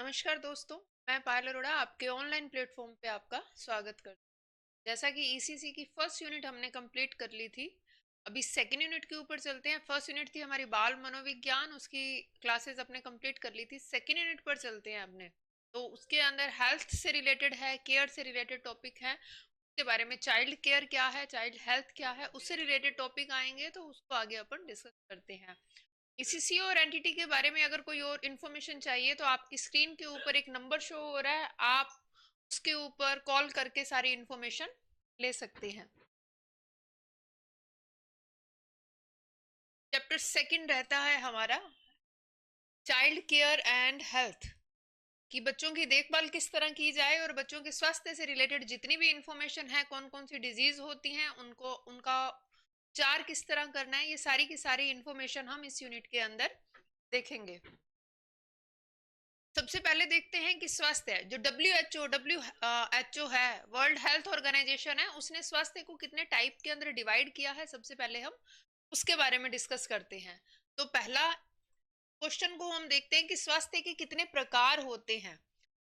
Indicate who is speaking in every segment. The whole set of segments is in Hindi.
Speaker 1: नमस्कार दोस्तों। मैं पायल अरोड़ा आपके ऑनलाइन प्लेटफॉर्म पे आपका स्वागत करती हूँ। जैसा कि ईसीसी की फर्स्ट यूनिट हमने कंप्लीट कर ली थी, अभी सेकेंड यूनिट के ऊपर चलते हैं। फर्स्ट यूनिट थी हमारी बाल मनोविज्ञान, उसकी क्लासेस अपने कंप्लीट कर ली थी। सेकेंड यूनिट पर चलते हैं अपने। तो उसके अंदर हेल्थ से रिलेटेड है, केयर से रिलेटेड टॉपिक है। उसके बारे में चाइल्ड केयर क्या है, चाइल्ड हेल्थ क्या है, उससे रिलेटेड टॉपिक आएंगे, तो उसको आगे अपन डिस्कस करते हैं। ईसीसी और एनटीटी के बारे में अगर कोई और इन्फॉर्मेशन चाहिए तो आपकी स्क्रीन के ऊपर एक नंबर शो हो रहा है, आप उसके ऊपर कॉल करके सारी इन्फॉर्मेशन ले सकते हैं। चैप्टर सेकंड रहता है हमारा चाइल्ड केयर एंड हेल्थ, कि बच्चों की देखभाल किस तरह की जाए और बच्चों के स्वास्थ्य से रिलेटेड जितनी भी इंफॉर्मेशन है, कौन कौन सी डिजीज होती हैं, उनको उनका उपचार किस तरह करना है, ये सारी की सारी इंफॉर्मेशन हम इस यूनिट के अंदर देखेंगे। सबसे पहले देखते हैं कि स्वास्थ्य जो डब्ल्यू एच ओ है, वर्ल्ड हेल्थ ऑर्गेनाइजेशन है, उसने स्वास्थ्य को कितने टाइप के अंदर डिवाइड किया है, सबसे पहले हम उसके बारे में डिस्कस करते हैं। तो पहला क्वेश्चन को हम देखते हैं कि स्वास्थ्य के कितने प्रकार होते हैं।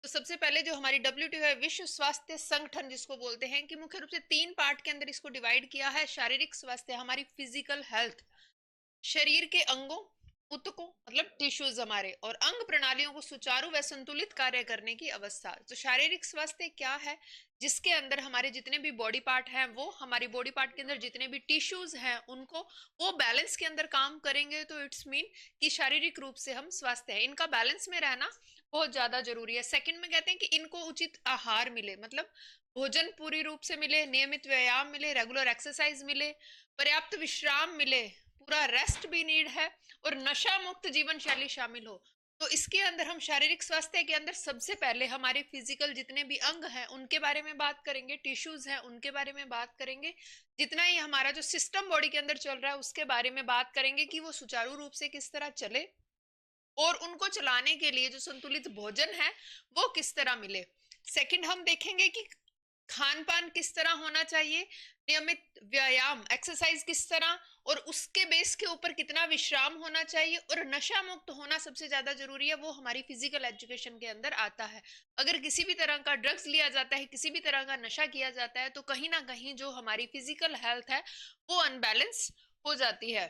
Speaker 1: तो सबसे पहले जो हमारी डब्ल्यूटीओ है, विश्व स्वास्थ्य संगठन जिसको बोलते हैं, कि मुख्य रूप से तीन पार्ट के अंदर इसको डिवाइड किया है। शारीरिक स्वास्थ्य, हमारी फिजिकल हेल्थ, शरीर के अंगों, ऊतकों मतलब टिश्यूज हमारे, और अंग प्रणालियों को सुचारू व संतुलित कार्य करने की अवस्था। तो शारीरिक स्वास्थ्य क्या है, जिसके अंदर हमारे जितने भी बॉडी पार्ट हैं, वो हमारी बॉडी पार्ट के अंदर जितने भी टिश्यूज हैं उनको वो बैलेंस के अंदर काम करेंगे, तो इट्स मीन कि शारीरिक रूप से हम स्वस्थ हैं। इनका बैलेंस में रहना बहुत ज्यादा जरूरी है। सेकंड में कहते हैं कि इनको उचित आहार मिले, मतलब भोजन पूरी रूप से मिले, नियमित व्यायाम मिले, रेगुलर एक्सरसाइज मिले, पर्याप्त विश्राम मिले, पूरा रेस्ट भी नीड है, और नशा मुक्त जीवन शैली शामिल हो। तो इसके अंदर हम शारीरिक स्वास्थ्य के अंदर सबसे पहले हमारे फिजिकल जितने भी अंग हैं उनके बारे में बात करेंगे, टिश्यूज हैं उनके बारे में बात करेंगे, जितना ही हमारा जो सिस्टम बॉडी के अंदर चल रहा है उसके बारे में बात करेंगे कि वो सुचारू रूप से किस तरह चले, और उनको चलाने के लिए जो संतुलित भोजन है वो किस तरह मिले। सेकंड हम देखेंगे कि खान पान किस तरह होना चाहिए, नियमित व्यायाम एक्सरसाइज किस तरह, और उसके बेस के ऊपर कितना विश्राम होना चाहिए, और नशा मुक्त होना सबसे ज्यादा जरूरी है, वो हमारी फिजिकल एजुकेशन के अंदर आता है। अगर किसी भी तरह का ड्रग्स लिया जाता है, किसी भी तरह का नशा किया जाता है, तो कहीं ना कहीं जो हमारी फिजिकल हेल्थ है वो अनबैलेंस हो जाती है।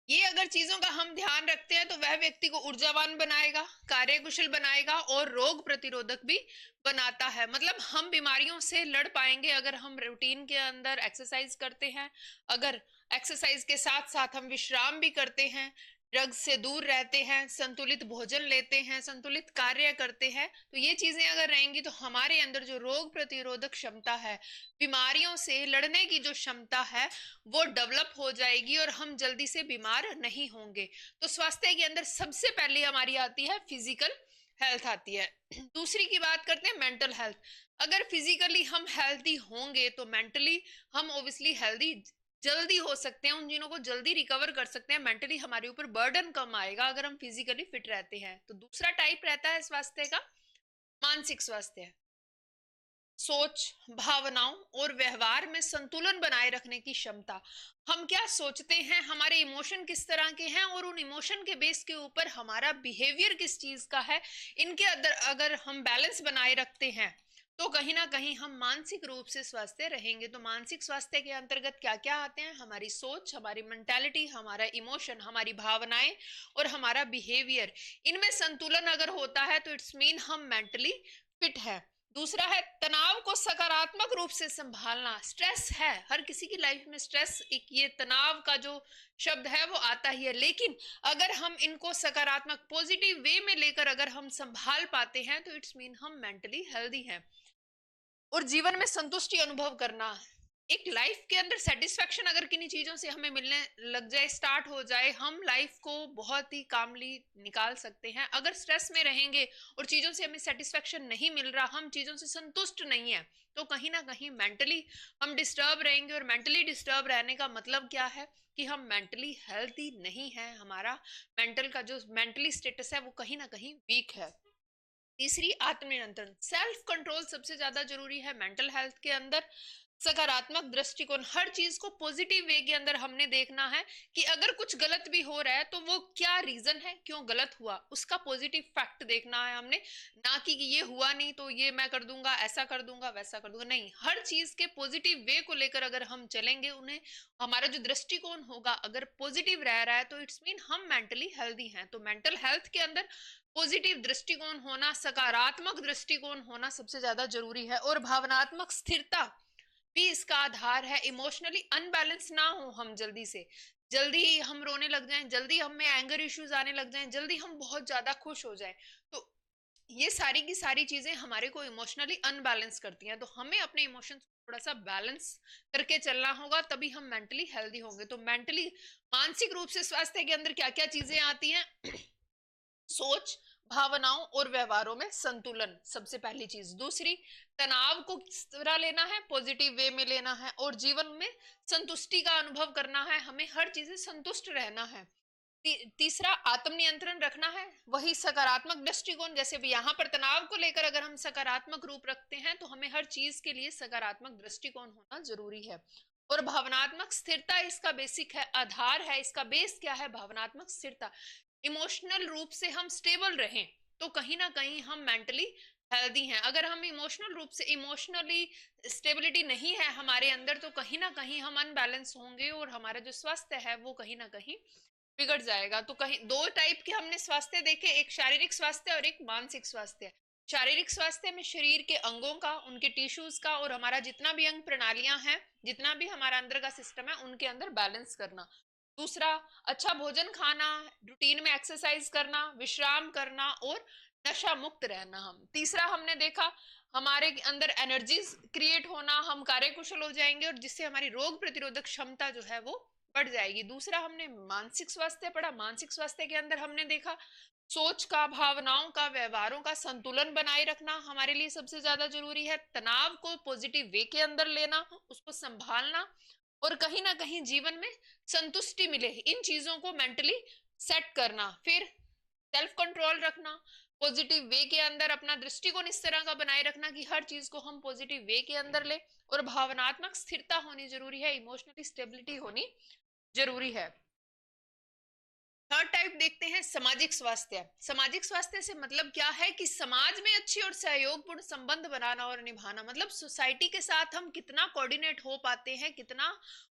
Speaker 1: ये अगर चीजों का हम ध्यान रखते हैं तो वह व्यक्ति को ऊर्जावान बनाएगा, कार्यकुशल बनाएगा, और रोग प्रतिरोधक भी बनाता है। मतलब हम बीमारियों से लड़ पाएंगे अगर हम रूटीन के अंदर एक्सरसाइज करते हैं, अगर एक्सरसाइज के साथ साथ हम विश्राम भी करते हैं, ड्रग्स से दूर रहते हैं, संतुलित भोजन लेते हैं, संतुलित कार्य करते हैं, तो ये चीजें अगर रहेंगी तो हमारे अंदर जो रोग प्रतिरोधक क्षमता है, बीमारियों से लड़ने की जो क्षमता है, वो डेवलप हो जाएगी और हम जल्दी से बीमार नहीं होंगे। तो स्वास्थ्य के अंदर सबसे पहले हमारी आती है फिजिकल हेल्थ आती है। दूसरी की बात करते हैं मेंटल हेल्थ। अगर फिजिकली हम हेल्दी होंगे तो मेंटली हम ओबियसली हेल्दी जल्दी हो सकते हैं, उन चीजों को जल्दी रिकवर कर सकते हैं, मेंटली हमारे ऊपर बर्डन कम आएगा अगर हम फिजिकली फिट रहते हैं। तो दूसरा टाइप रहता है स्वास्थ्य का मानसिक स्वास्थ्य, सोच, भावनाओं और व्यवहार में संतुलन बनाए रखने की क्षमता। हम क्या सोचते हैं, हमारे इमोशन किस तरह के हैं, और उन इमोशन के बेस के ऊपर हमारा बिहेवियर किस चीज का है, इनके अंदर अगर हम बैलेंस बनाए रखते हैं तो कहीं ना कहीं हम मानसिक रूप से स्वस्थ रहेंगे। तो मानसिक स्वास्थ्य के अंतर्गत क्या क्या आते हैं, हमारी सोच, हमारी मेंटालिटी, हमारा इमोशन, हमारी भावनाएं और हमारा बिहेवियर, इनमें संतुलन अगर होता है तो इट्स मीन हम मेंटली फिट है। दूसरा है तनाव को सकारात्मक रूप से संभालना। स्ट्रेस है, हर किसी की लाइफ में स्ट्रेस, एक ये तनाव का जो शब्द है वो आता ही है, लेकिन अगर हम इनको सकारात्मक पॉजिटिव वे में लेकर अगर हम संभाल पाते हैं तो इट्स मीन हम मेंटली हेल्दी हैं। और जीवन में संतुष्टि अनुभव करना, एक लाइफ के अंदर सेटिस्फेक्शन अगर किन्हीं चीजों से हमें मिलने लग जाए, स्टार्ट हो जाए, हम लाइफ को बहुत ही कामली निकाल सकते हैं। अगर स्ट्रेस में रहेंगे और चीजों से हमें सेटिस्फेक्शन नहीं मिल रहा, हम चीजों से संतुष्ट नहीं है, तो कहीं ना कहीं मेंटली हम डिस्टर्ब रहेंगे। और मेंटली डिस्टर्ब रहने का मतलब क्या है कि हम मेंटली हेल्थी नहीं है, हमारा मेंटल का जो मेंटली स्टेटस है वो कहीं ना कहीं वीक है। तीसरी आत्म नियंत्रण, सेल्फ कंट्रोल सबसे ज्यादा जरूरी है मेंटल हेल्थ के अंदर। सकारात्मक दृष्टिकोण, हर चीज को पॉजिटिव वे के अंदर हमने देखना है कि अगर कुछ गलत भी हो रहा है तो वो क्या रीजन है, क्यों गलत हुआ, उसका पॉजिटिव फैक्ट देखना है हमने। ना कि ये हुआ नहीं तो ये मैं कर दूंगा, ऐसा कर दूंगा, वैसा कर दूंगा, नहीं, हर चीज के पॉजिटिव वे को लेकर अगर हम चलेंगे, उन्हें हमारा जो दृष्टिकोण होगा अगर पॉजिटिव रह रहा है तो इट्स मीन हम मेंटली हेल्दी हैं। तो मेंटल हेल्थ के अंदर पॉजिटिव दृष्टिकोण होना, सकारात्मक दृष्टिकोण होना सबसे ज्यादा जरूरी है। और भावनात्मक स्थिरता भी इसका आधार है। इमोशनली अनबैलेंस ना हो हम, जल्दी ही हम रोने लग जाएं, जल्दी हम में एंगर इश्यूज आने लग जाएं, जल्दी हम बहुत ज्यादा खुश हो जाएं, तो ये सारी की सारी चीजें हमारे को इमोशनली अनबैलेंस करती हैं। तो हमें अपने इमोशंस को थोड़ा सा बैलेंस करके चलना होगा, तभी हम मेंटली हेल्दी होंगे। तो मेंटली, मानसिक रूप से स्वास्थ्य के अंदर क्या क्या चीजें आती हैं? सोच, भावनाओं और व्यवहारों में संतुलन सबसे पहली चीज। दूसरी, तनाव को किस तरह लेना है, पॉजिटिव वे में लेना है। और जीवन में संतुष्टि का अनुभव करना है, हमें हर चीज से संतुष्ट रहना है। तीसरा, आत्मनियंत्रण रखना है, वही सकारात्मक दृष्टिकोण। जैसे भी यहाँ पर तनाव को लेकर अगर हम सकारात्मक रूप रखते हैं तो हमें हर चीज के लिए सकारात्मक दृष्टिकोण होना जरूरी है। और भावनात्मक स्थिरता इसका बेसिक है, आधार है, इसका बेस क्या है? भावनात्मक स्थिरता। इमोशनल रूप से हम स्टेबल रहें तो कहीं ना कहीं हम मेंटली हेल्दी हैं। अगर हम इमोशनल रूप से, इमोशनली स्टेबिलिटी नहीं है हमारे अंदर, तो कहीं ना कहीं हम अनबैलेंस होंगे और हमारा जो स्वास्थ्य है वो कहीं ना कहीं बिगड़ जाएगा। तो कहीं दो टाइप के हमने स्वास्थ्य देखे, एक शारीरिक स्वास्थ्य और एक मानसिक स्वास्थ्य। शारीरिक स्वास्थ्य में शरीर के अंगों का, उनके टिश्यूज का और हमारा जितना भी अंग प्रणालियां हैं, जितना भी हमारा अंदर का सिस्टम है, उनके अंदर बैलेंस करना। दूसरा, अच्छा भोजन खाना, रूटीन में एक्सरसाइज करना, विश्राम करना और नशा मुक्त रहना। हम तीसरा हमने देखा, हमारे अंदर एनर्जी क्रिएट होना, हम कार्यकुशल हो जाएंगे और जिससे हमारी रोग प्रतिरोधक क्षमता जो है वो बढ़ जाएगी। दूसरा हमने मानसिक स्वास्थ्य पढ़ा, मानसिक स्वास्थ्य के अंदर हमने देखा सोच का, भावनाओं का, व्यवहारों का संतुलन बनाए रखना हमारे लिए सबसे ज्यादा जरूरी है। तनाव को पॉजिटिव वे के अंदर लेना, उसको संभालना और कहीं ना कहीं जीवन में संतुष्टि मिले, इन चीजों को मेंटली सेट करना। फिर सेल्फ कंट्रोल रखना, पॉजिटिव वे के अंदर अपना दृष्टिकोण इस तरह का बनाए रखना कि हर चीज को हम पॉजिटिव वे के अंदर ले। और भावनात्मक स्थिरता होनी जरूरी है, इमोशनली स्टेबिलिटी होनी जरूरी है। थर्ड टाइप देखते हैं, सामाजिक स्वास्थ्य। सामाजिक स्वास्थ्य से मतलब क्या है कि समाज में अच्छी और सहयोगपूर्ण संबंध बनाना और निभाना, मतलब सोसाइटी के साथ हम कितना कोऑर्डिनेट हो पाते हैं, कितना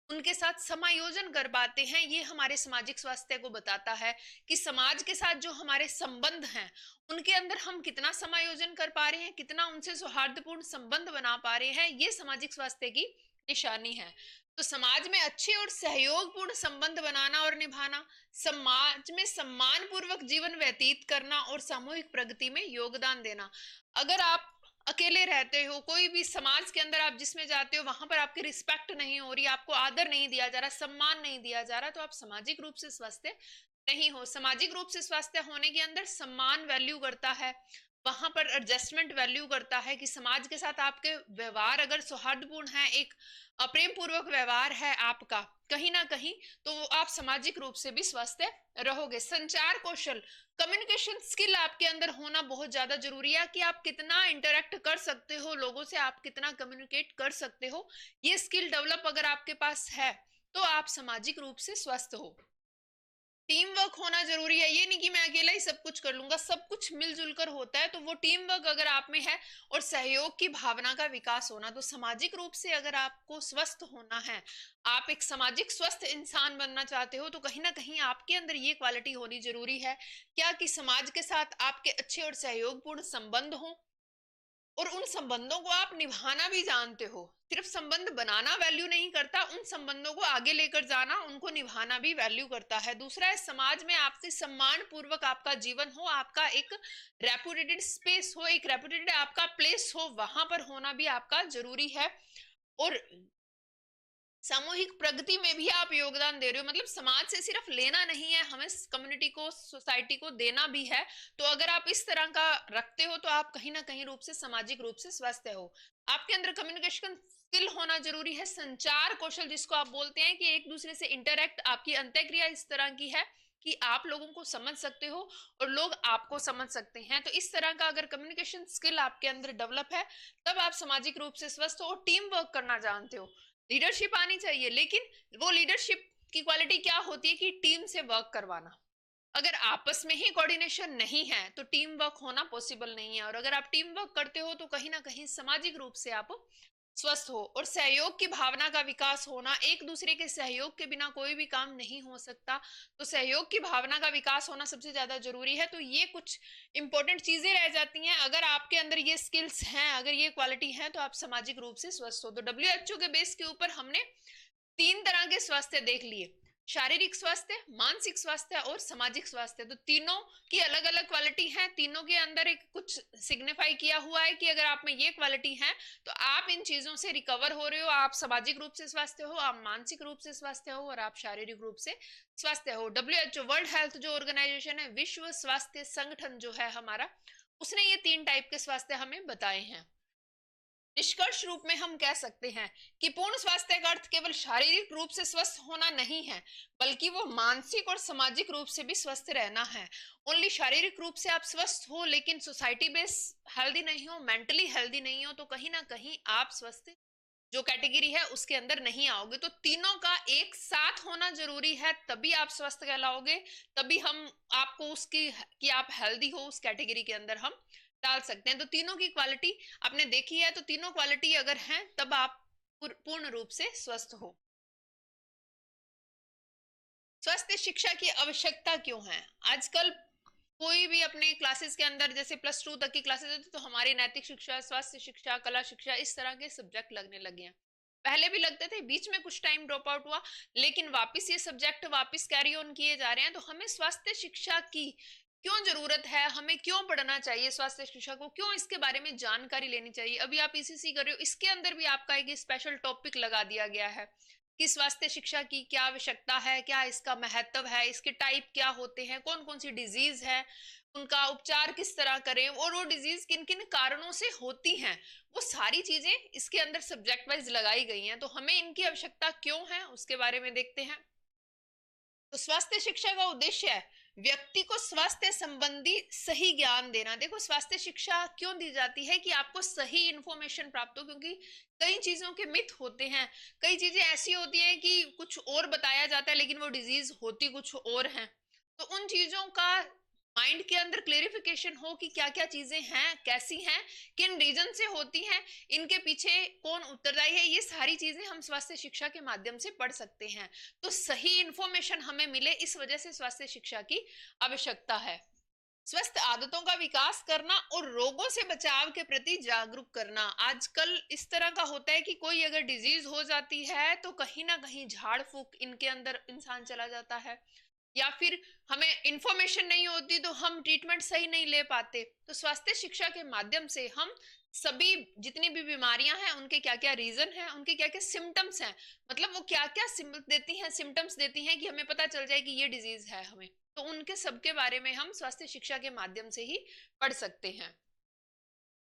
Speaker 1: उनके साथ समायोजन कर पाते हैं, ये हमारे सामाजिक स्वास्थ्य को बताता है कि समाज के साथ जो हमारे संबंध हैं उनके अंदर हम कितना समायोजन कर पा रहे हैं, कितना उनसे सौहार्दपूर्ण संबंध बना पा रहे हैं, ये सामाजिक स्वास्थ्य की निशानी है। तो समाज में अच्छे और सहयोगपूर्ण संबंध बनाना और निभाना, समाज में सम्मान पूर्वक जीवन व्यतीत करना और सामूहिक प्रगति में योगदान देना। अगर आप अकेले रहते हो, कोई भी समाज के अंदर आप जिसमें जाते हो वहां पर आपकी रिस्पेक्ट नहीं हो रही, आपको आदर नहीं दिया जा रहा, सम्मान नहीं दिया जा रहा, तो आप सामाजिक रूप से स्वस्थ नहीं हो। सामाजिक रूप से स्वस्थ होने के अंदर सम्मान वैल्यू करता है, वहां पर एडजस्टमेंट वैल्यू करता है कि समाज के साथ आपके व्यवहार अगर सौहार्दपूर्ण है, एक प्रेम पूर्वक व्यवहार है आपका कहीं ना कहीं, तो आप सामाजिक रूप से भी स्वस्थ रहोगे। संचार कौशल, कम्युनिकेशन स्किल आपके अंदर होना बहुत ज्यादा जरूरी है कि आप कितना इंटरेक्ट कर सकते हो लोगों से, आप कितना कम्युनिकेट कर सकते हो, ये स्किल डेवलप अगर आपके पास है तो आप सामाजिक रूप से स्वस्थ हो। टीम वर्क होना जरूरी है, ये नहीं कि मैं अकेला ही सब कुछ कर लूंगा, सब कुछ मिलजुल कर होता है, तो वो टीम वर्क अगर आप में है और सहयोग की भावना का विकास होना, तो सामाजिक रूप से अगर आपको स्वस्थ होना है, आप एक सामाजिक स्वस्थ इंसान बनना चाहते हो, तो कहीं ना कहीं आपके अंदर ये क्वालिटी होनी जरूरी है क्या कि समाज के साथ आपके अच्छे और सहयोगपूर्ण संबंध हो और उन संबंधों को आप निभाना भी जानते हो। सिर्फ संबंध बनाना वैल्यू नहीं करता, उन संबंधों को आगे लेकर जाना, उनको निभाना भी वैल्यू करता है। दूसरा है, समाज में आपसे सम्मान पूर्वक आपका जीवन हो, आपका एक रेपुटेटेड स्पेस हो, एक रेपुटेटेड आपका प्लेस हो, वहां पर होना भी आपका जरूरी है। और सामूहिक प्रगति में भी आप योगदान दे रहे हो, मतलब समाज से सिर्फ लेना नहीं है, हमें कम्युनिटी को, सोसाइटी को देना भी है। तो अगर आप इस तरह का रखते हो तो आप कहीं ना कहीं रूप से सामाजिक रूप से स्वस्थ हो। आपके अंदर कम्युनिकेशन स्किल होना जरूरी है, संचार कौशल जिसको आप बोलते हैं कि एक दूसरे से इंटरेक्ट, आपकी अंतःक्रिया इस तरह की है कि आप लोगों को समझ सकते हो और लोग आपको समझ सकते हैं। तो इस तरह का अगर कम्युनिकेशन स्किल आपके अंदर डेवलप है, तब आप सामाजिक रूप से स्वस्थ हो और टीम वर्क करना जानते हो। लीडरशिप आनी चाहिए, लेकिन वो लीडरशिप की क्वालिटी क्या होती है कि टीम से वर्क करवाना। अगर आपस में ही कोऑर्डिनेशन नहीं है तो टीम वर्क होना पॉसिबल नहीं है, और अगर आप टीम वर्क करते हो तो कहीं ना कहीं सामाजिक रूप से आप स्वस्थ हो। और सहयोग की भावना का विकास होना, एक दूसरे के सहयोग के बिना कोई भी काम नहीं हो सकता, तो सहयोग की भावना का विकास होना सबसे ज्यादा जरूरी है। तो ये कुछ इंपॉर्टेंट चीजें रह जाती हैं। अगर आपके अंदर ये स्किल्स हैं, अगर ये क्वालिटी है, तो आप सामाजिक रूप से स्वस्थ हो। तो WHO के बेस के ऊपर हमने 3 तरह के स्वास्थ्य देख लिए: शारीरिक स्वास्थ्य, मानसिक स्वास्थ्य और सामाजिक स्वास्थ्य। तो तीनों की अलग अलग क्वालिटी है, तीनों के अंदर एक कुछ सिग्निफाई किया हुआ है कि अगर आप में ये क्वालिटी है तो आप इन चीजों से रिकवर हो रहे हो, आप सामाजिक रूप से स्वास्थ्य हो, आप मानसिक रूप से स्वास्थ्य हो और आप शारीरिक रूप से स्वास्थ्य हो। WHO, वर्ल्ड हेल्थ जो ऑर्गेनाइजेशन है, विश्व स्वास्थ्य संगठन जो है हमारा, उसने ये 3 टाइप के स्वास्थ्य हमें बताए हैं। निष्कर्ष रूप में हम कह सकते हैं कि पूर्ण स्वास्थ्य का अर्थ केवल शारीरिक रूप से स्वस्थ होना नहीं है, बल्कि वो मानसिक और सामाजिक रूप से भी स्वस्थ रहना है। ओनली शारीरिक रूप से आप स्वस्थ हो लेकिन सोसाइटी बेस हेल्दी नहीं हो, मेंटली हेल्दी नहीं हो, तो कहीं ना कहीं आप स्वस्थ जो कैटेगरी है उसके अंदर नहीं आओगे। तो तीनों का एक साथ होना जरूरी है, तभी आप स्वस्थ कहलाओगे, तभी हम आपको उसकी कि आप हेल्दी हो उस कैटेगरी के अंदर हम डाल सकते हैं। तो तीनों की क्वालिटी आपने देखी है, तो तीनों क्वालिटी अगर हैं तब आप पूर्ण रूप से स्वस्थ हो। स्वास्थ्य शिक्षा की आवश्यकता क्यों है? आजकल कोई भी अपने क्लासेस के अंदर, जैसे +2 तक की क्लासेस होती, तो हमारी नैतिक शिक्षा, स्वास्थ्य शिक्षा, कला शिक्षा, इस तरह के सब्जेक्ट लगने लगे हैं। पहले भी लगते थे, बीच में कुछ टाइम ड्रॉप आउट हुआ, लेकिन वापस ये सब्जेक्ट वापस कैरी ऑन किए जा रहे हैं। तो हमें स्वास्थ्य शिक्षा की क्यों जरूरत है, हमें क्यों पढ़ना चाहिए स्वास्थ्य शिक्षा को, क्यों इसके बारे में जानकारी लेनी चाहिए? अभी आप ECC कर रहे हो, इसके अंदर भी आपका एक स्पेशल टॉपिक लगा दिया गया है कि स्वास्थ्य शिक्षा की क्या आवश्यकता है, क्या इसका महत्व है, इसके टाइप क्या होते हैं, कौन कौन सी डिजीज है, उनका उपचार किस तरह करें, और वो डिजीज किन किन कारणों से होती हैं, वो सारी चीजें इसके अंदर सब्जेक्ट वाइज लगाई गई हैं। तो हमें इनकी आवश्यकता क्यों है उसके बारे में देखते हैं। तो स्वास्थ्य शिक्षा का उद्देश्य है व्यक्ति को स्वास्थ्य संबंधी सही ज्ञान देना। देखो, स्वास्थ्य शिक्षा क्यों दी जाती है कि आपको सही इंफॉर्मेशन प्राप्त हो, क्योंकि कई चीजों के मिथ होते हैं, कई चीजें ऐसी होती हैं कि कुछ और बताया जाता है लेकिन वो डिजीज होती कुछ और है। तो उन चीजों का माइंड के अंदर क्लेरिफिकेशन हो कि क्या क्या चीजें हैं, कैसी हैं, किन रीजन से होती हैं, इनके पीछे कौन उत्तरदायी है, ये सारी चीजें हम स्वास्थ्य शिक्षा के माध्यम से पढ़ सकते हैं। तो सही इंफॉर्मेशन हमें मिले, इस वजह से स्वास्थ्य शिक्षा की आवश्यकता है। स्वस्थ आदतों का विकास करना और रोगों से बचाव के प्रति जागरूक करना। आजकल इस तरह का होता है कि कोई अगर डिजीज हो जाती है तो कहीं ना कहीं झाड़ फूक इनके अंदर इंसान चला जाता है, या फिर हमें इंफॉर्मेशन नहीं होती तो हम ट्रीटमेंट सही नहीं ले पाते। तो स्वास्थ्य शिक्षा के माध्यम से हम सभी जितनी भी बीमारियां हैं उनके क्या क्या रीजन है, उनके क्या क्या सिम्टम्स हैं, मतलब वो क्या क्या देती हैं, सिम्टम्स देती हैं कि हमें पता चल जाए कि ये डिजीज है हमें, तो उनके सबके बारे में हम स्वास्थ्य शिक्षा के माध्यम से ही पढ़ सकते हैं।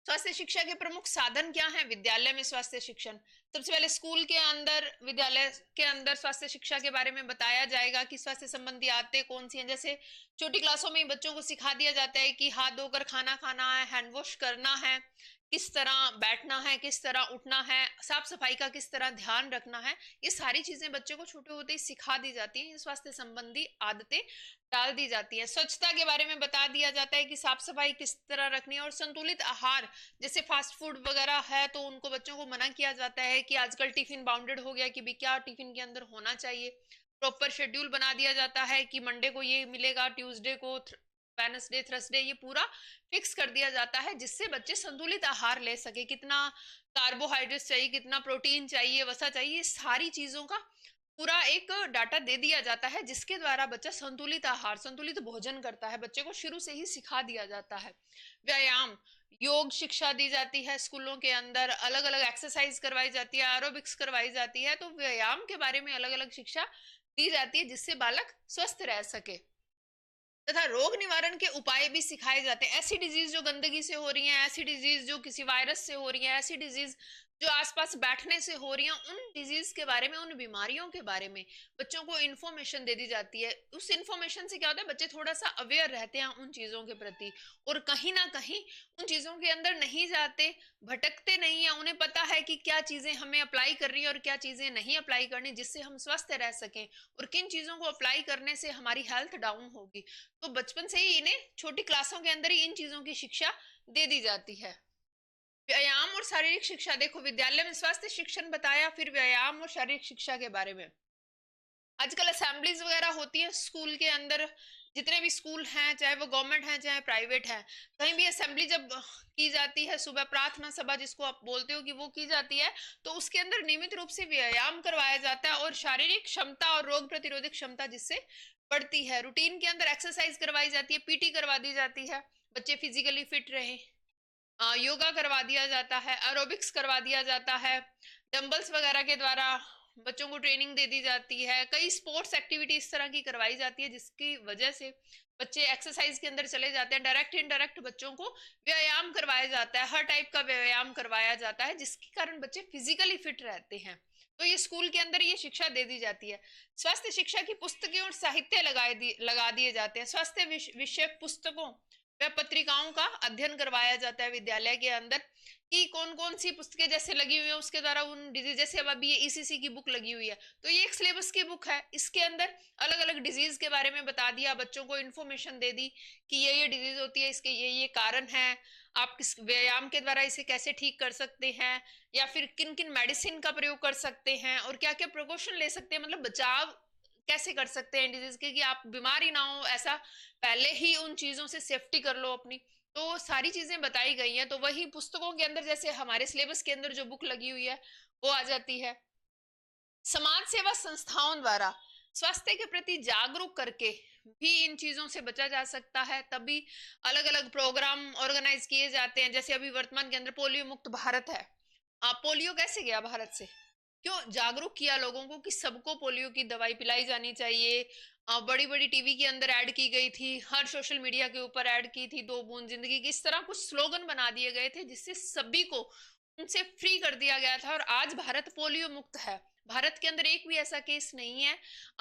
Speaker 1: स्वास्थ्य शिक्षा के प्रमुख साधन क्या हैं? विद्यालय में स्वास्थ्य शिक्षण, सबसे पहले स्कूल के अंदर, विद्यालय के अंदर स्वास्थ्य शिक्षा के बारे में बताया जाएगा कि स्वास्थ्य संबंधी आदतें कौन सी हैं। जैसे छोटी क्लासों में बच्चों को सिखा दिया जाता है कि हाथ धोकर खाना खाना है, हैंड वॉश करना है, किस तरह बैठना है, किस तरह उठना है, साफ सफाई का किस तरह ध्यान रखना है। ये सारी चीजें बच्चों को छोटे होते ही सिखा दी जाती हैं, स्वास्थ्य संबंधी आदतें डाल दी जाती है। स्वच्छता के बारे में बता दिया जाता है कि साफ सफाई किस तरह रखनी है, और संतुलित आहार, जैसे फास्ट फूड वगैरह है तो उनको बच्चों को मना किया जाता है कि आजकल टिफिन बाउंडेड हो गया कि भी क्या टिफिन के अंदर होना चाहिए। प्रॉपर शेड्यूल बना दिया जाता है कि मंडे को ये मिलेगा, ट्यूसडे को, वेडनेसडे, थर्सडे, ये पूरा फिक्स कर दिया जाता है जिससे बच्चे संतुलित आहार ले सके। कितना कार्बोहाइड्रेट चाहिए, कितना प्रोटीन चाहिए, वसा चाहिए, सारी चीजों का पूरा एक डाटा दे दिया जाता है जिसके द्वारा बच्चा संतुलित आहार, संतुलित भोजन करता है। बच्चे को शुरू से ही सिखा दिया जाता है। व्यायाम, योग शिक्षा दी जाती है स्कूलों के अंदर, अलग अलग एक्सरसाइज करवाई जाती है, एरोबिक्स करवाई जाती है, तो व्यायाम के बारे में अलग अलग शिक्षा दी जाती है जिससे बालक स्वस्थ रह सके। तथा रोग निवारण के उपाय भी सिखाए जाते हैं। ऐसी डिजीज जो गंदगी से हो रही है, ऐसी डिजीज जो किसी वायरस से हो रही है, ऐसी डिजीज जो आसपास बैठने से हो रही हैं उन डिजीज के बारे में, उन बीमारियों के बारे में बच्चों को इन्फॉर्मेशन दे दी जाती है। उस इन्फॉर्मेशन से क्या होता है, बच्चे थोड़ा सा अवेयर रहते हैं उन चीजों के प्रति, और कहीं ना कहीं उन चीजों के अंदर नहीं जाते, भटकते नहीं है। उन्हें पता है कि क्या चीजें हमें अप्लाई करनी है और क्या चीजें नहीं अप्लाई करनी, जिससे हम स्वस्थ रह सकें, और किन चीजों को अप्लाई करने से हमारी हेल्थ डाउन होगी। तो बचपन से ही इन्हें छोटी क्लासों के अंदर ही इन चीजों की शिक्षा दे दी जाती है। व्यायाम और शारीरिक शिक्षा, देखो विद्यालय में स्वास्थ्य शिक्षण बताया, फिर व्यायाम और शारीरिक शिक्षा के बारे में। आजकल असेंबलीज वगैरह होती है स्कूल के अंदर, जितने भी स्कूल हैं, चाहे वो गवर्नमेंट हैं चाहे प्राइवेट हैं, कहीं भी असेंबली जब की जाती है, सुबह प्रार्थना सभा जिसको आप बोलते हो कि वो की जाती है, तो उसके अंदर नियमित रूप से व्यायाम करवाया जाता है और शारीरिक क्षमता और रोग प्रतिरोधक क्षमता जिससे बढ़ती है। रूटीन के अंदर एक्सरसाइज करवाई जाती है, पीटी करवा दी जाती है, बच्चे फिजिकली फिट रहे। योगा करवा दिया जाता है, एरोबिक्स करवा दिया जाता है, डंबल्स वगैरह के द्वारा बच्चों को ट्रेनिंग दे दी जाती है। कई स्पोर्ट्स एक्टिविटी इस तरह की करवाई जाती है जिसकी वजह से बच्चे एक्सरसाइज के अंदर चले जाते हैं। डायरेक्ट इनडायरेक्ट बच्चों को व्यायाम करवाया जाता है, हर टाइप का व्यायाम करवाया जाता है, जिसके कारण बच्चे फिजिकली फिट रहते हैं। तो ये स्कूल के अंदर ये शिक्षा दे दी जाती है। स्वास्थ्य शिक्षा की पुस्तकें और साहित्य लगा दिए जाते हैं। स्वास्थ्य विषयक पुस्तकों व पत्रिकाओं का अध्ययन करवाया जाता है विद्यालय के अंदर, कि कौन कौन सी पुस्तकें जैसे लगी हुई है उसके द्वारा उन डिजीज, जैसे अब अभी ये ईसीसी की बुक लगी हुई है, तो ये एक सिलेबस की बुक है। इसके अंदर अलग अलग डिजीज के बारे में बता दिया, बच्चों को इन्फॉर्मेशन दे दी कि ये डिजीज होती है, इसके ये कारण है, आप किस व्यायाम के द्वारा इसे कैसे ठीक कर सकते हैं, या फिर किन किन मेडिसिन का प्रयोग कर सकते हैं, और क्या क्या प्रिकॉशन ले सकते हैं, मतलब बचाव कैसे कर सकते हैं डिजीज के, कि आप बीमारी ना हो, ऐसा पहले ही उन चीजों से सेफ्टी कर लो अपनी। तो सारी चीजें बताई गई हैं। तो वही पुस्तकों के अंदर, जैसे हमारे सिलेबस के अंदर जो बुक लगी हुई है वो आ जाती है। समाज सेवा संस्थाओं द्वारा स्वास्थ्य के प्रति जागरूक करके भी इन चीजों से बचा जा सकता है। तभी अलग अलग प्रोग्राम ऑर्गेनाइज किए जाते हैं। जैसे अभी वर्तमान के अंदर पोलियो मुक्त भारत है। पोलियो कैसे गया भारत से, क्यों जागरूक किया लोगों को कि सबको पोलियो की दवाई पिलाई जानी चाहिए। बड़ी बड़ी टीवी के अंदर ऐड की गई थी, हर सोशल मीडिया के ऊपर ऐड की थी, 2 बूंद जिंदगी की, इस तरह कुछ स्लोगन बना दिए गए थे जिससे सभी को उनसे फ्री कर दिया गया था, और आज भारत पोलियो मुक्त है। भारत के अंदर एक भी ऐसा केस नहीं है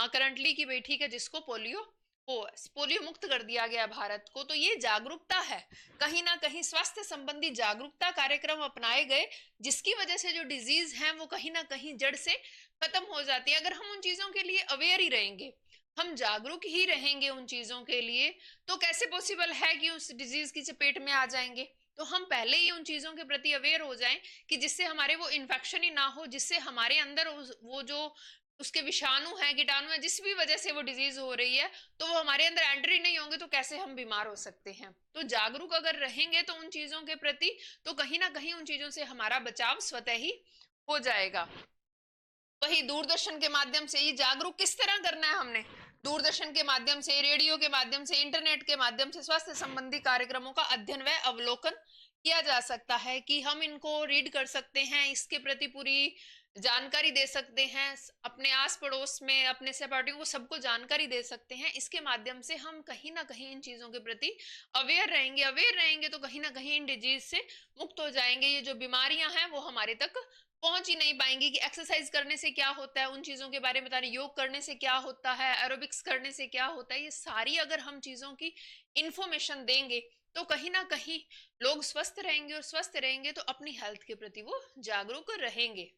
Speaker 1: करंटली की बेटी का जिसको पोलियो हो, पोलियो मुक्त कर दिया गया भारत को। तो ये जागरूकता है, कहीं ना कहीं स्वास्थ्य संबंधी जागरूकता कार्यक्रम अपनाए गए, जिसकी वजह से जो डिजीज है वो कहीं ना कहीं जड़ से खत्म हो जाती है। अगर हम उन चीजों के लिए अवेयर ही रहेंगे, हम जागरूक ही रहेंगे उन चीजों के लिए, तो कैसे पॉसिबल है कि उस डिजीज की चपेट में आ जाएंगे। तो हम पहले ही उन चीजों के प्रति अवेयर हो जाएं कि जिससे हमारे वो इन्फेक्शन ही ना हो, जिससे हमारे अंदर वो जो उसके विषाणु है, कीटाणु है, जिस भी वजह से वो डिजीज हो रही है, तो वो हमारे अंदर एंट्री नहीं होंगे, तो कैसे हम बीमार हो सकते हैं। तो जागरूक अगर रहेंगे तो उन चीजों के प्रति, तो कहीं ना कहीं उन चीजों से हमारा बचाव स्वतः ही हो जाएगा। वही दूरदर्शन के माध्यम से ये जागरूक किस तरह करना है, हमने दूरदर्शन के माध्यम से, रेडियो के माध्यम से, इंटरनेट के माध्यम से स्वास्थ्य संबंधी कार्यक्रमों का अध्ययन व अवलोकन किया जा सकता है, कि हम इनको रीड कर सकते हैं, इसके प्रति पूरी जानकारी दे सकते हैं, अपने आस पड़ोस में अपने सहपाठियों को सबको जानकारी दे सकते हैं। इसके माध्यम से हम कहीं ना कहीं इन चीजों के प्रति अवेयर रहेंगे तो कहीं ना कहीं इन डिजीज से मुक्त हो जाएंगे। ये जो बीमारियां हैं वो हमारे तक पहुंच ही नहीं पाएंगी, कि एक्सरसाइज करने से क्या होता है, उन चीजों के बारे में बता रहे, योग करने से क्या होता है, एरोबिक्स करने से क्या होता है, ये सारी अगर हम चीजों की इंफॉर्मेशन देंगे तो कहीं ना कहीं लोग स्वस्थ रहेंगे, और स्वस्थ रहेंगे तो अपनी हेल्थ के प्रति वो जागरूक रहेंगे।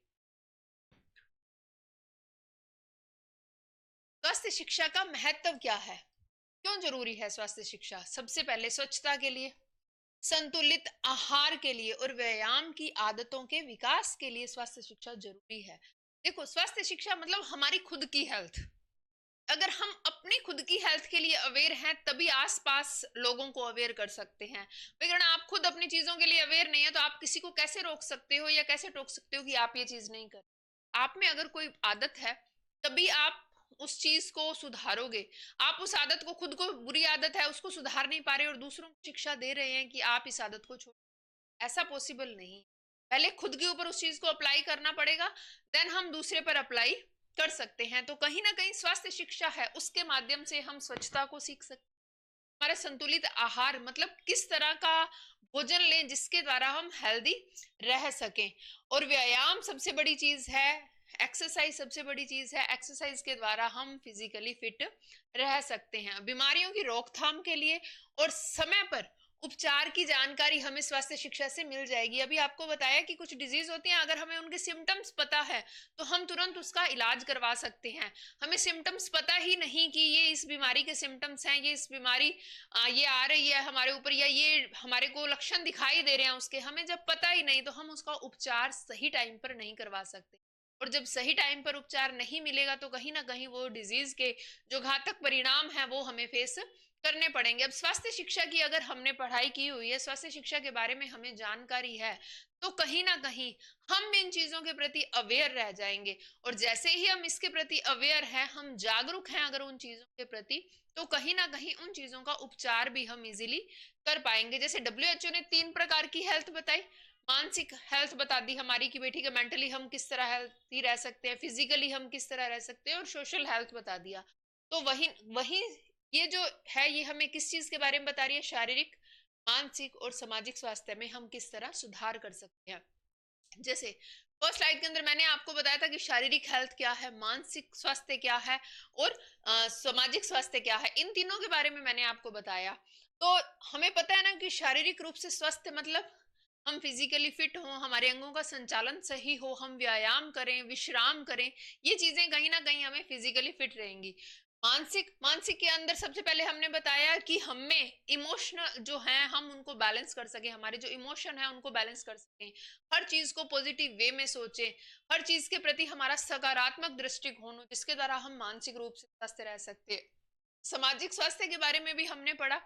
Speaker 1: स्वास्थ्य शिक्षा का महत्व क्या है, क्यों जरूरी है स्वास्थ्य शिक्षा? सबसे पहले स्वच्छता के लिए, संतुलित आहार के लिए, और व्यायाम की आदतों के विकास के लिए स्वास्थ्य शिक्षा जरूरी है। देखो स्वास्थ्य शिक्षा मतलब हमारी खुद की हेल्थ। अगर हम अपनी खुद की हेल्थ के लिए अवेयर हैं तभी आसपास लोगों को अवेयर कर सकते हैं। अगर आप खुद अपनी चीजों के लिए अवेयर नहीं है तो आप किसी को कैसे रोक सकते हो या कैसे टोक सकते हो कि आप ये चीज नहीं कर। आप में अगर कोई आदत है तभी आप उस चीज को सुधारोगे। आप उस आदत को, खुद को बुरी आदत है उसको सुधार नहीं पा रहे और दूसरों को शिक्षा दे रहे हैं कि आप इस आदत को छोड़, ऐसा पॉसिबल नहीं। पहले खुद के ऊपर उस चीज को अप्लाई करना पड़ेगा, देन हम दूसरे पर अप्लाई कर सकते हैं। तो कहीं ना कहीं स्वास्थ्य शिक्षा है, उसके माध्यम से हम स्वच्छता को सीख सकते हैं। हमारा संतुलित आहार मतलब किस तरह का भोजन लें जिसके द्वारा हम हेल्दी रह सकें। और व्यायाम सबसे बड़ी चीज है, एक्सरसाइज सबसे बड़ी चीज है। एक्सरसाइज के द्वारा हम फिजिकली फिट रह सकते हैं। बीमारियों की रोकथाम के लिए और समय पर उपचार की जानकारी हमें स्वास्थ्य शिक्षा से मिल जाएगी। अभी आपको बताया कि कुछ डिजीज होती हैं, अगर हमें उनके सिम्टम्स पता है तो हम तुरंत उसका इलाज करवा सकते हैं। हमें सिम्टम्स पता ही नहीं कि ये इस बीमारी के सिम्टम्स हैं, ये इस बीमारी ये आ रही है हमारे ऊपर, या ये हमारे को लक्षण दिखाई दे रहे हैं उसके, हमें जब पता ही नहीं तो हम उसका उपचार सही टाइम पर नहीं करवा सकते। और जब सही टाइम पर उपचार नहीं मिलेगा तो कहीं ना कहीं वो डिजीज के जो घातक परिणाम है वो हमें फेस करने पड़ेंगे। अब स्वास्थ्य शिक्षा की अगर हमने पढ़ाई की हुई है, स्वास्थ्य शिक्षा के बारे में हमें जानकारी है, तो कहीं ना कहीं हम इन चीजों के प्रति अवेयर रह जाएंगे। और जैसे ही हम इसके प्रति अवेयर हैं, हम जागरूक हैं अगर उन चीजों के प्रति, तो कहीं ना कहीं उन चीजों का उपचार भी हम इजीली कर पाएंगे। जैसे डब्ल्यूएचओ ने 3 प्रकार की हेल्थ बताई। मानसिक हेल्थ बता दी हमारी कि बेटी के मेंटली हम किस तरह हेल्थी रह सकते हैं, फिजिकली हम किस तरह रह सकते हैं, और सोशल हेल्थ बता दिया। तो वही वही ये जो है ये हमें किस चीज के बारे में बता रही है, शारीरिक, मानसिक और सामाजिक स्वास्थ्य में हम किस तरह सुधार कर सकते हैं। जैसे फर्स्ट स्लाइड के अंदर मैंने आपको बताया था कि शारीरिक हेल्थ क्या है, मानसिक स्वास्थ्य क्या है, और सामाजिक स्वास्थ्य क्या है। इन तीनों के बारे में मैंने आपको बताया। तो हमें पता है ना कि शारीरिक रूप से स्वस्थ मतलब हम फिजिकली फिट हो, हमारे अंगों का संचालन सही हो, हम व्यायाम करें, विश्राम करें, ये चीजें कहीं ना कहीं हमें फिजिकली फिट रहेंगी। मानसिक मानसिक के अंदर सबसे पहले हमने बताया कि हमें इमोशनल जो है हम उनको बैलेंस कर सके, हमारे जो इमोशन है उनको बैलेंस कर सकें, हर चीज को पॉजिटिव वे में सोचें, हर चीज के प्रति हमारा सकारात्मक दृष्टिकोण हो, जिसके द्वारा हम मानसिक रूप से स्वस्थ रह सकते हैं। सामाजिक स्वास्थ्य के बारे में भी हमने पढ़ा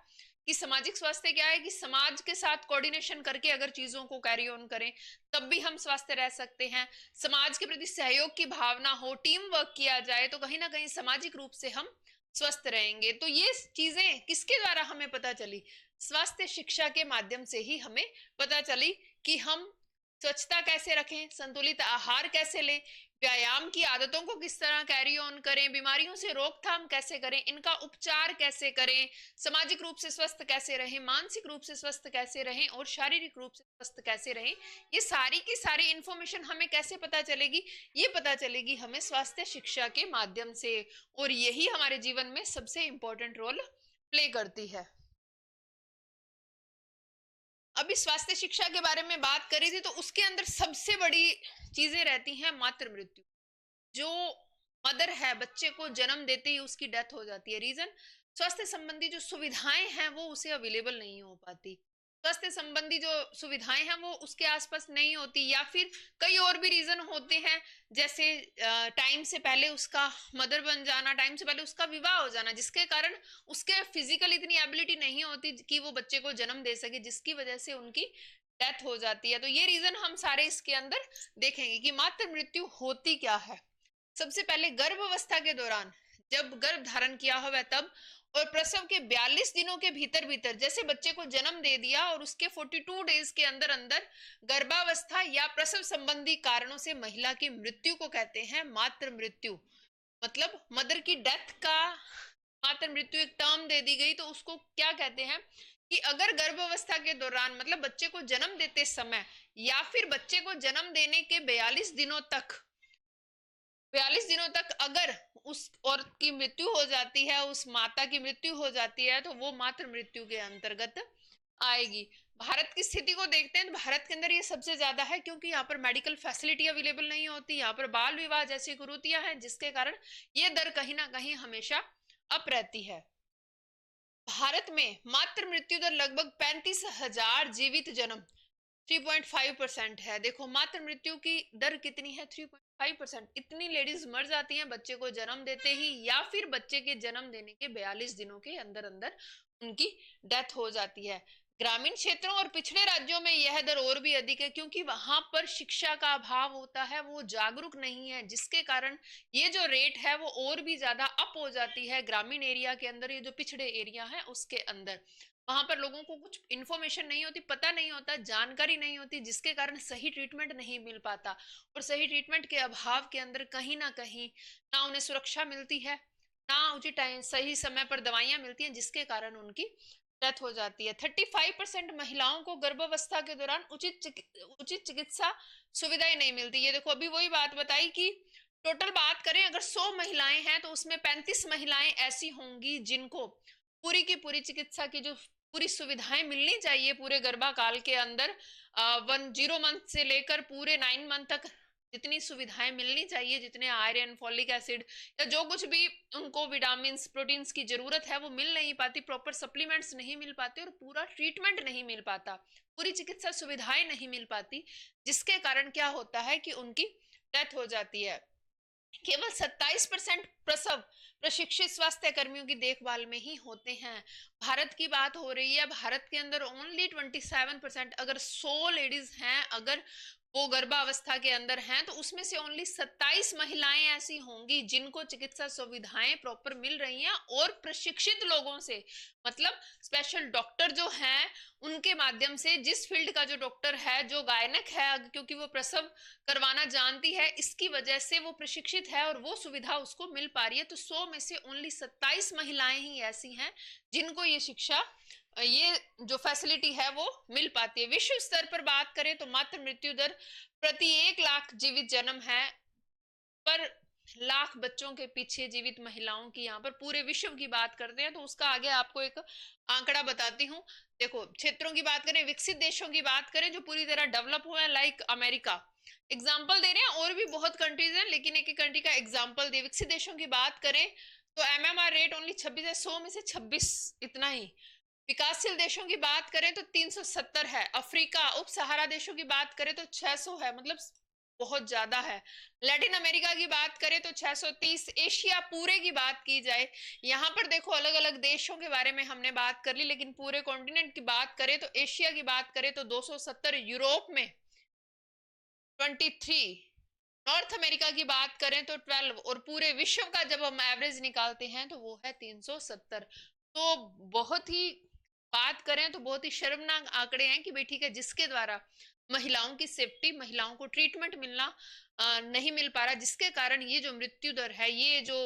Speaker 1: कि सामाजिक स्वास्थ्य क्या है, कि समाज के साथ कोऑर्डिनेशन करके अगर चीजों को कैरी ऑन करें तब भी हम स्वस्थ रह सकते हैं। समाज के प्रति सहयोग की भावना हो, टीम वर्क किया जाए तो कहीं ना कहीं सामाजिक रूप से हम स्वस्थ रहेंगे। तो ये चीजें किसके द्वारा हमें पता चली, स्वास्थ्य शिक्षा के माध्यम से ही हमें पता चली कि हम स्वच्छता कैसे रखें, संतुलित आहार कैसे लें, व्यायाम की आदतों को किस तरह कैरी ऑन करें, बीमारियों से रोकथाम कैसे करें, इनका उपचार कैसे करें, सामाजिक रूप से स्वस्थ कैसे रहें, मानसिक रूप से स्वस्थ कैसे रहें, और शारीरिक रूप से स्वस्थ कैसे रहें। ये सारी की सारी इंफॉर्मेशन हमें कैसे पता चलेगी, ये पता चलेगी हमें स्वास्थ्य शिक्षा के माध्यम से। और यही हमारे जीवन में सबसे इंपॉर्टेंट रोल प्ले करती है। अभी स्वास्थ्य शिक्षा के बारे में बात करी थी तो उसके अंदर सबसे बड़ी चीजें रहती हैं मातृ मृत्यु। जो मदर है, बच्चे को जन्म देते ही उसकी डेथ हो जाती है। रीजन, स्वास्थ्य संबंधी जो सुविधाएं हैं वो उसे अवेलेबल नहीं हो पाती, स्वास्थ्य संबंधी जो सुविधाएं हैं वो उसके आसपास नहीं होती, या फिर कई और भी रीजन होते हैं, जैसे टाइम से पहले उसका मदर बन जाना, टाइम से पहले उसका विवाह हो जाना, जिसके कारण उसके फिजिकल इतनी एबिलिटी नहीं होती कि वो बच्चे को जन्म दे सके, जिसकी वजह से उनकी डेथ हो जाती है। तो ये रीजन हम सारे इसके अंदर देखेंगे कि मातृ मृत्यु होती क्या है। सबसे पहले गर्भावस्था के दौरान, जब गर्भ धारण किया हुआ तब, और प्रसव के 42 दिनों के भीतर भीतर, जैसे बच्चे को जन्म दे दिया और उसके 42 डेज के अंदर अंदर गर्भावस्था या प्रसव संबंधी कारणों से महिला की मृत्यु को कहते हैं मातृ मृत्यु। मतलब मदर की डेथ का मातृ मृत्यु एक टर्म दे दी गई, तो उसको क्या कहते हैं कि अगर गर्भावस्था के दौरान मतलब बच्चे को जन्म देते समय, या फिर बच्चे को जन्म देने के 42 दिनों तक अगर उस औरत की मृत्यु हो जाती है, उस माता की मृत्यु हो जाती है, तो वो मातृ मृत्यु के अंतर्गत आएगी। भारत की स्थिति को देखते हैं तो भारत के अंदर ये सबसे ज्यादा है, क्योंकि यहाँ पर मेडिकल फैसिलिटी अवेलेबल नहीं होती, यहाँ पर बाल विवाह जैसी कुरीतियां हैं, जिसके कारण ये दर कहीं ना कहीं हमेशा अप रहती है। भारत में मातृ मृत्यु दर लगभग 35,000 जीवित जन्म 3.5% है। देखो मातृ मृत्यु की दर कितनी है, 3.5%। इतनी लेडीज मर जाती हैं बच्चे को जन्म देते ही, या फिर बच्चे के जन्म देने के 42 दिनों के अंदर अंदर उनकी डेथ हो जाती है। ग्रामीण क्षेत्रों और पिछड़े राज्यों में यह दर और भी अधिक है, क्योंकि वहां पर शिक्षा का अभाव होता है, वो जागरूक नहीं है, जिसके कारण ये जो रेट है वो और भी ज्यादा अप हो जाती है। ग्रामीण एरिया के अंदर, ये जो पिछड़े एरिया है उसके अंदर, वहां पर लोगों को कुछ इन्फॉर्मेशन नहीं होती, पता नहीं होता, जानकारी नहीं होती, जिसके कारण सही ट्रीटमेंट नहीं मिल पाता। और सही ट्रीटमेंट के अभाव के अंदर कहीं ना कहीं ना उन्हें सुरक्षा मिलती है, ना उचित टाइम सही समय पर दवाइयां मिलती हैं, जिसके कारण उनकी डेथ हो जाती है। 35% महिलाओं को गर्भावस्था के दौरान उचित चिकित्सा सुविधाएं नहीं मिलती। ये देखो अभी वही बात बताई कि टोटल बात करें अगर 100 महिलाएं हैं तो उसमें 35 महिलाएं ऐसी होंगी जिनको पूरी की पूरी चिकित्सा की जो पूरी सुविधाएं मिलनी चाहिए पूरे गर्भाकाल के अंदर 10 मंथ से लेकर पूरे 9 मंथ तक जितनी सुविधाएं मिलनी चाहिए, जितने आयरन, फॉलिक एसिड या जो कुछ भी उनको विटामिन प्रोटीन्स की जरूरत है वो मिल नहीं पाती, प्रॉपर सप्लीमेंट्स नहीं मिल पाते और पूरा ट्रीटमेंट नहीं मिल पाता, पूरी चिकित्सा सुविधाएं नहीं मिल पाती, जिसके कारण क्या होता है कि उनकी डेथ हो जाती है। केवल 27% प्रसव प्रशिक्षित स्वास्थ्य कर्मियों की देखभाल में ही होते हैं। भारत की बात हो रही है, भारत के अंदर ओनली 27%, अगर 100 लेडीज हैं अगर वो गर्भावस्था के अंदर हैं तो उसमें से ओनली 27 महिलाएं ऐसी होंगी जिनको चिकित्सा सुविधाएं प्रॉपर मिल रही हैं और प्रशिक्षित लोगों से, मतलब स्पेशल डॉक्टर जो हैं उनके माध्यम से, जिस फील्ड का जो डॉक्टर है, जो गायनक है, क्योंकि वो प्रसव करवाना जानती है इसकी वजह से वो प्रशिक्षित है और वो सुविधा उसको मिल पा रही है। तो 100 में से ओनली 27 महिलाएं ही ऐसी हैं जिनको ये शिक्षा, ये जो फैसिलिटी है वो मिल पाती है। विश्व स्तर पर बात करें तो मातृ मृत्यु दर प्रति 1 लाख जीवित जन्म है, पर लाख बच्चों के पीछे जीवित महिलाओं की, यहाँ पर पूरे विश्व की बात करते हैं तो उसका आगे आपको एक आंकड़ा बताती हूँ। देखो क्षेत्रों की बात करें, विकसित देशों की बात करें जो पूरी तरह डेवलप हुए हैं, लाइक अमेरिका, एग्जाम्पल दे रहे हैं, और भी बहुत कंट्रीज हैं लेकिन एक एक कंट्री का एग्जाम्पल दे। विकसित देशों की बात करें तो MMR रेट ओनली 26 है, 100 में से 26, इतना ही। विकासशील देशों की बात करें तो 370 है। अफ्रीका उप सहारा देशों की बात करें तो 600 है, मतलब बहुत ज्यादा है। लैटिन अमेरिका की बात करें तो 630। एशिया पूरे की बात की जाए, यहाँ पर देखो अलग अलग देशों के बारे में हमने बात कर ली, लेकिन पूरे कॉन्टिनेंट की बात करें तो एशिया की बात करें तो 270, यूरोप में 23, नॉर्थ अमेरिका की बात करें तो 12, और पूरे विश्व का जब हम एवरेज निकालते हैं तो वो है 370। तो बहुत ही बात करें तो बहुत ही शर्मनाक आंकड़े हैं कि भाई ठीक है, जिसके द्वारा महिलाओं की सेफ्टी, महिलाओं को ट्रीटमेंट मिलना नहीं मिल पा रहा, जिसके कारण ये जो मृत्यु दर है, ये जो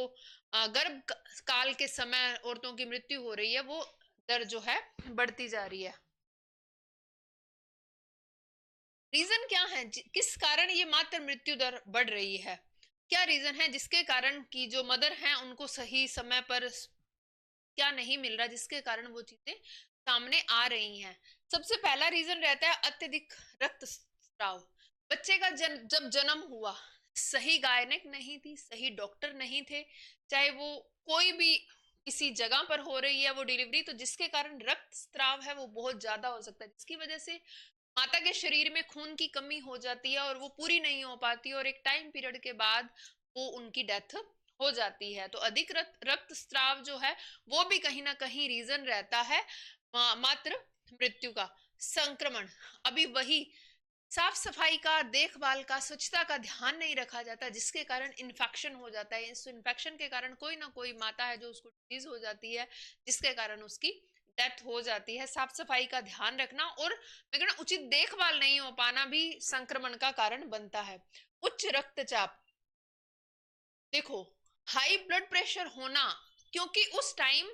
Speaker 1: गर्भ काल के समय औरतों की मृत्यु हो रही है, वो दर जो है बढ़ती जा रही है। रीजन क्या है, किस कारण ये मातृ मृत्यु दर बढ़ रही है? क्या रीजन है जिसके कारण की जो मदर हैं उनको सही समय पर क्या नहीं मिल रहा, जिसके कारण वो चीजें सामने आ रही हैं? सबसे पहला रीजन रहता है अत्यधिक रक्तस्राव। बच्चे का जब जन्म हुआ, सही गायनिक नहीं थी, सही डॉक्टर नहीं थे, चाहे वो कोई भी किसी जगह पर हो रही है वो डिलीवरी, तो जिसके कारण रक्तस्राव है वो बहुत ज्यादा हो सकता है, जिसकी वजह से माता के शरीर में खून की कमी हो जाती है और वो पूरी नहीं हो पाती और एक टाइम पीरियड के बाद वो उनकी डेथ हो जाती है। तो अधिक रक्तस्राव जो है वो भी कहीं ना कहीं रीजन रहता है मातृ मृत्यु का। संक्रमण, अभी वही साफ सफाई का, देखभाल का, स्वच्छता का ध्यान नहीं रखा जाता, जिसके कारण इन्फेक्शन हो जाता है। इस इन्फेक्शन के कारण कोई ना कोई माता है जो उसको डिजीज हो जाती है, जिसके कारण उसकी डेथ हो जाती है। साफ सफाई का ध्यान रखना और मैं कहना उचित देखभाल नहीं हो पाना भी संक्रमण का कारण बनता है। उच्च रक्तचाप, देखो हाई ब्लड प्रेशर होना, क्योंकि उस टाइम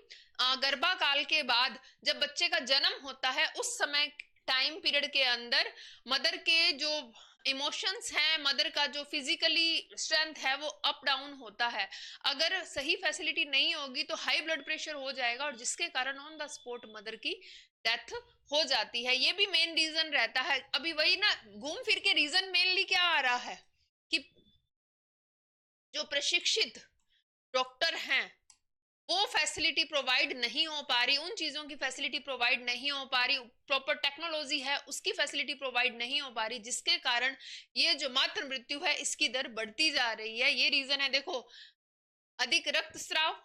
Speaker 1: गर्भाकाल के बाद जब बच्चे का जन्म होता है उस समय टाइम पीरियड के अंदर मदर के जो इमोशंस हैं, मदर का जो फिजिकली स्ट्रेंथ है वो अप डाउन होता है। अगर सही फैसिलिटी नहीं होगी तो हाई ब्लड प्रेशर हो जाएगा और जिसके कारण ऑन द स्पॉट मदर की डेथ हो जाती है। ये भी मेन रीजन रहता है। अभी वही ना, घूम फिर के रीजन मेनली क्या आ रहा है कि जो प्रशिक्षित डॉक्टर हैं वो फैसिलिटी प्रोवाइड नहीं हो पा रही, उन चीजों की फैसिलिटी प्रोवाइड नहीं हो पा रही, प्रॉपर टेक्नोलॉजी है उसकी फैसिलिटी प्रोवाइड नहीं हो पा रही, जिसके कारण ये जो मातृ मृत्यु है इसकी दर बढ़ती जा रही है। ये रीजन है। देखो अधिक रक्तस्राव,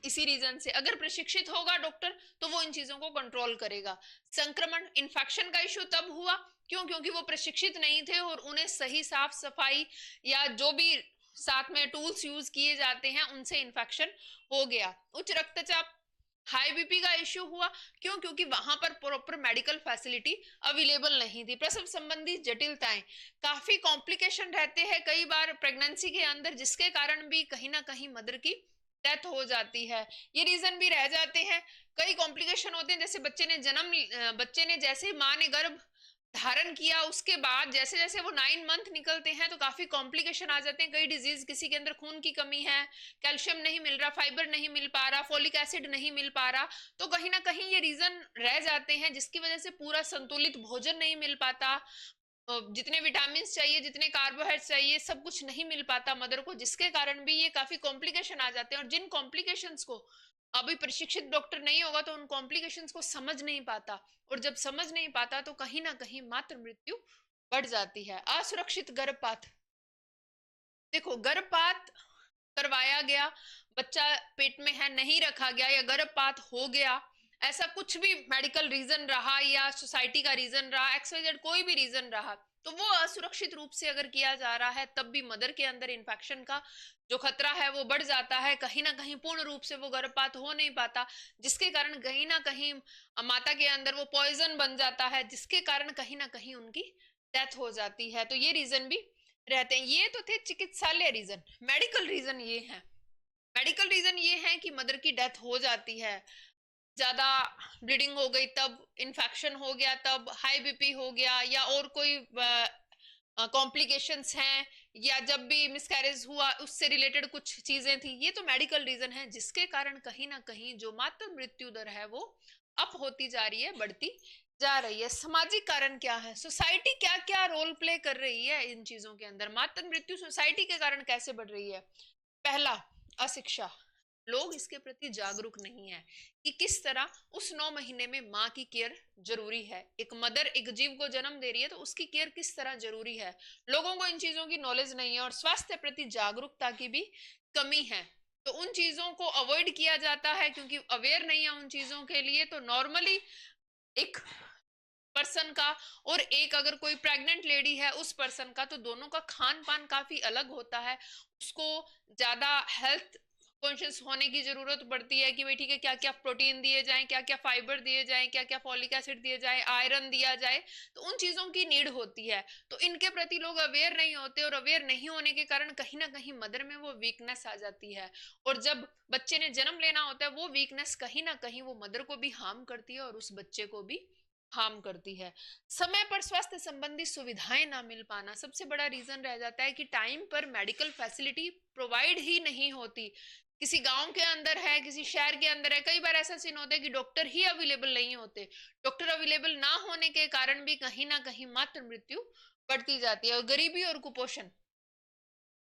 Speaker 1: इसी रीजन से अगर प्रशिक्षित होगा डॉक्टर तो वो इन चीजों को कंट्रोल करेगा। संक्रमण, इन्फेक्शन का इश्यू तब हुआ क्योंकि वो प्रशिक्षित नहीं थे और उन्हें सही साफ सफाई या जो भी साथ में टूल्स यूज किए जाते हैं उनसे इन्फेक्शन हो गया। उच्च रक्तचाप, हाई बीपी का इश्यू हुआ क्योंकि वहां पर प्रॉपर मेडिकल फैसिलिटी अवेलेबल नहीं थी। प्रसव संबंधी जटिलताएं, काफी कॉम्प्लिकेशन रहते हैं कई बार प्रेगनेंसी के अंदर, जिसके कारण भी कहीं ना कहीं मदर की डेथ हो जाती है। ये रीजन भी रह जाते हैं। कई कॉम्प्लिकेशन होते हैं, जैसे बच्चे ने जैसे ही माँ ने गर्भ धारण किया उसके बाद जैसे जैसे वो 9 मंथ निकलते हैं तो काफी कॉम्प्लिकेशन आ जाते हैं। कई डिजीज, किसी के अंदर खून की कमी है, कैल्शियम नहीं मिल रहा, फाइबर नहीं मिल पा रहा, फोलिक एसिड नहीं मिल पा रहा, तो कहीं ना कहीं ये रीजन रह जाते हैं जिसकी वजह से पूरा संतुलित भोजन नहीं मिल पाता। जितने विटामिन चाहिए, जितने कार्बोहाइड्रेट चाहिए, सब कुछ नहीं मिल पाता मदर को, जिसके कारण भी ये काफी कॉम्प्लिकेशन आ जाते हैं। और जिन कॉम्प्लिकेशंस को अभी प्रशिक्षित डॉक्टर नहीं होगा तो उन कॉम्प्लिकेशंस को समझ नहीं पाता, और जब समझ नहीं पाता तो कहीं ना कहीं मातृ मृत्यु बढ़ जाती है। असुरक्षित गर्भपात, देखो गर्भपात करवाया गया, बच्चा पेट में है, नहीं रखा गया, या गर्भपात हो गया, ऐसा कुछ भी मेडिकल रीजन रहा या सोसाइटी का रीजन रहा, XYZ कोई भी रीजन रहा, तो वो असुरक्षित रूप से अगर किया जा रहा है तब भी मदर के अंदर इन्फेक्शन का जो खतरा है वो बढ़ जाता है। कहीं ना कहीं पूर्ण रूप से वो गर्भपात हो नहीं पाता, जिसके कारण कहीं ना कहीं माता के अंदर वो पॉइजन बन जाता है, जिसके कारण कहीं ना कहीं उनकी डेथ हो जाती है। तो ये रीजन भी रहते हैं। ये तो थे चिकित्सालय रीजन। मेडिकल रीजन ये है, मेडिकल रीजन ये है कि मदर की डेथ हो जाती है, ज्यादा ब्लीडिंग हो गई तब, इन्फेक्शन हो गया तब, हाई बीपी हो गया, या और कोई कॉम्प्लिकेशंस हैं, या जब भी मिसकैरेज हुआ उससे रिलेटेड कुछ चीजें थी, ये तो मेडिकल रीजन है जिसके कारण कहीं ना कहीं जो मातृ मृत्यु दर है वो अप होती जा रही है, बढ़ती जा रही है। सामाजिक कारण क्या है, सोसाइटी क्या क्या रोल प्ले कर रही है इन चीजों के अंदर, मातृ मृत्यु सोसाइटी के कारण कैसे बढ़ रही है। पहला, अशिक्षा, लोग इसके प्रति जागरूक नहीं है कि किस तरह उस 9 महीने में माँ की केयर जरूरी है। एक मदर एक जीव को जन्म दे रही है तो उसकी केयर किस तरह जरूरी है, लोगों को इन चीजों की नॉलेज नहीं है, और स्वास्थ्य प्रति जागरूकता की भी कमी है। तो उन चीजों को अवॉइड किया जाता है क्योंकि अवेयर नहीं है उन चीजों के लिए। तो नॉर्मली एक पर्सन का और एक अगर कोई प्रेग्नेंट लेडी है उस पर्सन का, तो दोनों का खान पान काफी अलग होता है। उसको ज्यादा हेल्थ कॉन्शियस होने की जरूरत पड़ती है कि भाई ठीक है, क्या क्या प्रोटीन दिए जाएं, क्या क्या फाइबर दिए जाएं, क्या क्या फॉलिक एसिड दिए जाए, आयरन दिया जाए, तो उन चीजों की नीड होती है। तो इनके प्रति लोग अवेयर नहीं होते, और अवेयर नहीं होने के कारण कहीं ना कहीं मदर में वो वीकनेस आ जाती है, और जब बच्चे ने जन्म लेना होता है वो वीकनेस कहीं ना कहीं वो मदर को भी हार्म करती है और उस बच्चे को भी हार्म करती है। समय पर स्वास्थ्य संबंधी सुविधाएं ना मिल पाना सबसे बड़ा रीजन रह जाता है कि टाइम पर मेडिकल फैसिलिटी प्रोवाइड ही नहीं होती। किसी गांव के अंदर है, किसी शहर के अंदर है, कई बार ऐसा सीन होता है कि डॉक्टर ही अवेलेबल नहीं होते। डॉक्टर अवेलेबल ना होने के कारण भी कहीं ना कहीं मातृ मृत्यु बढ़ती जाती है। और गरीबी और कुपोषण,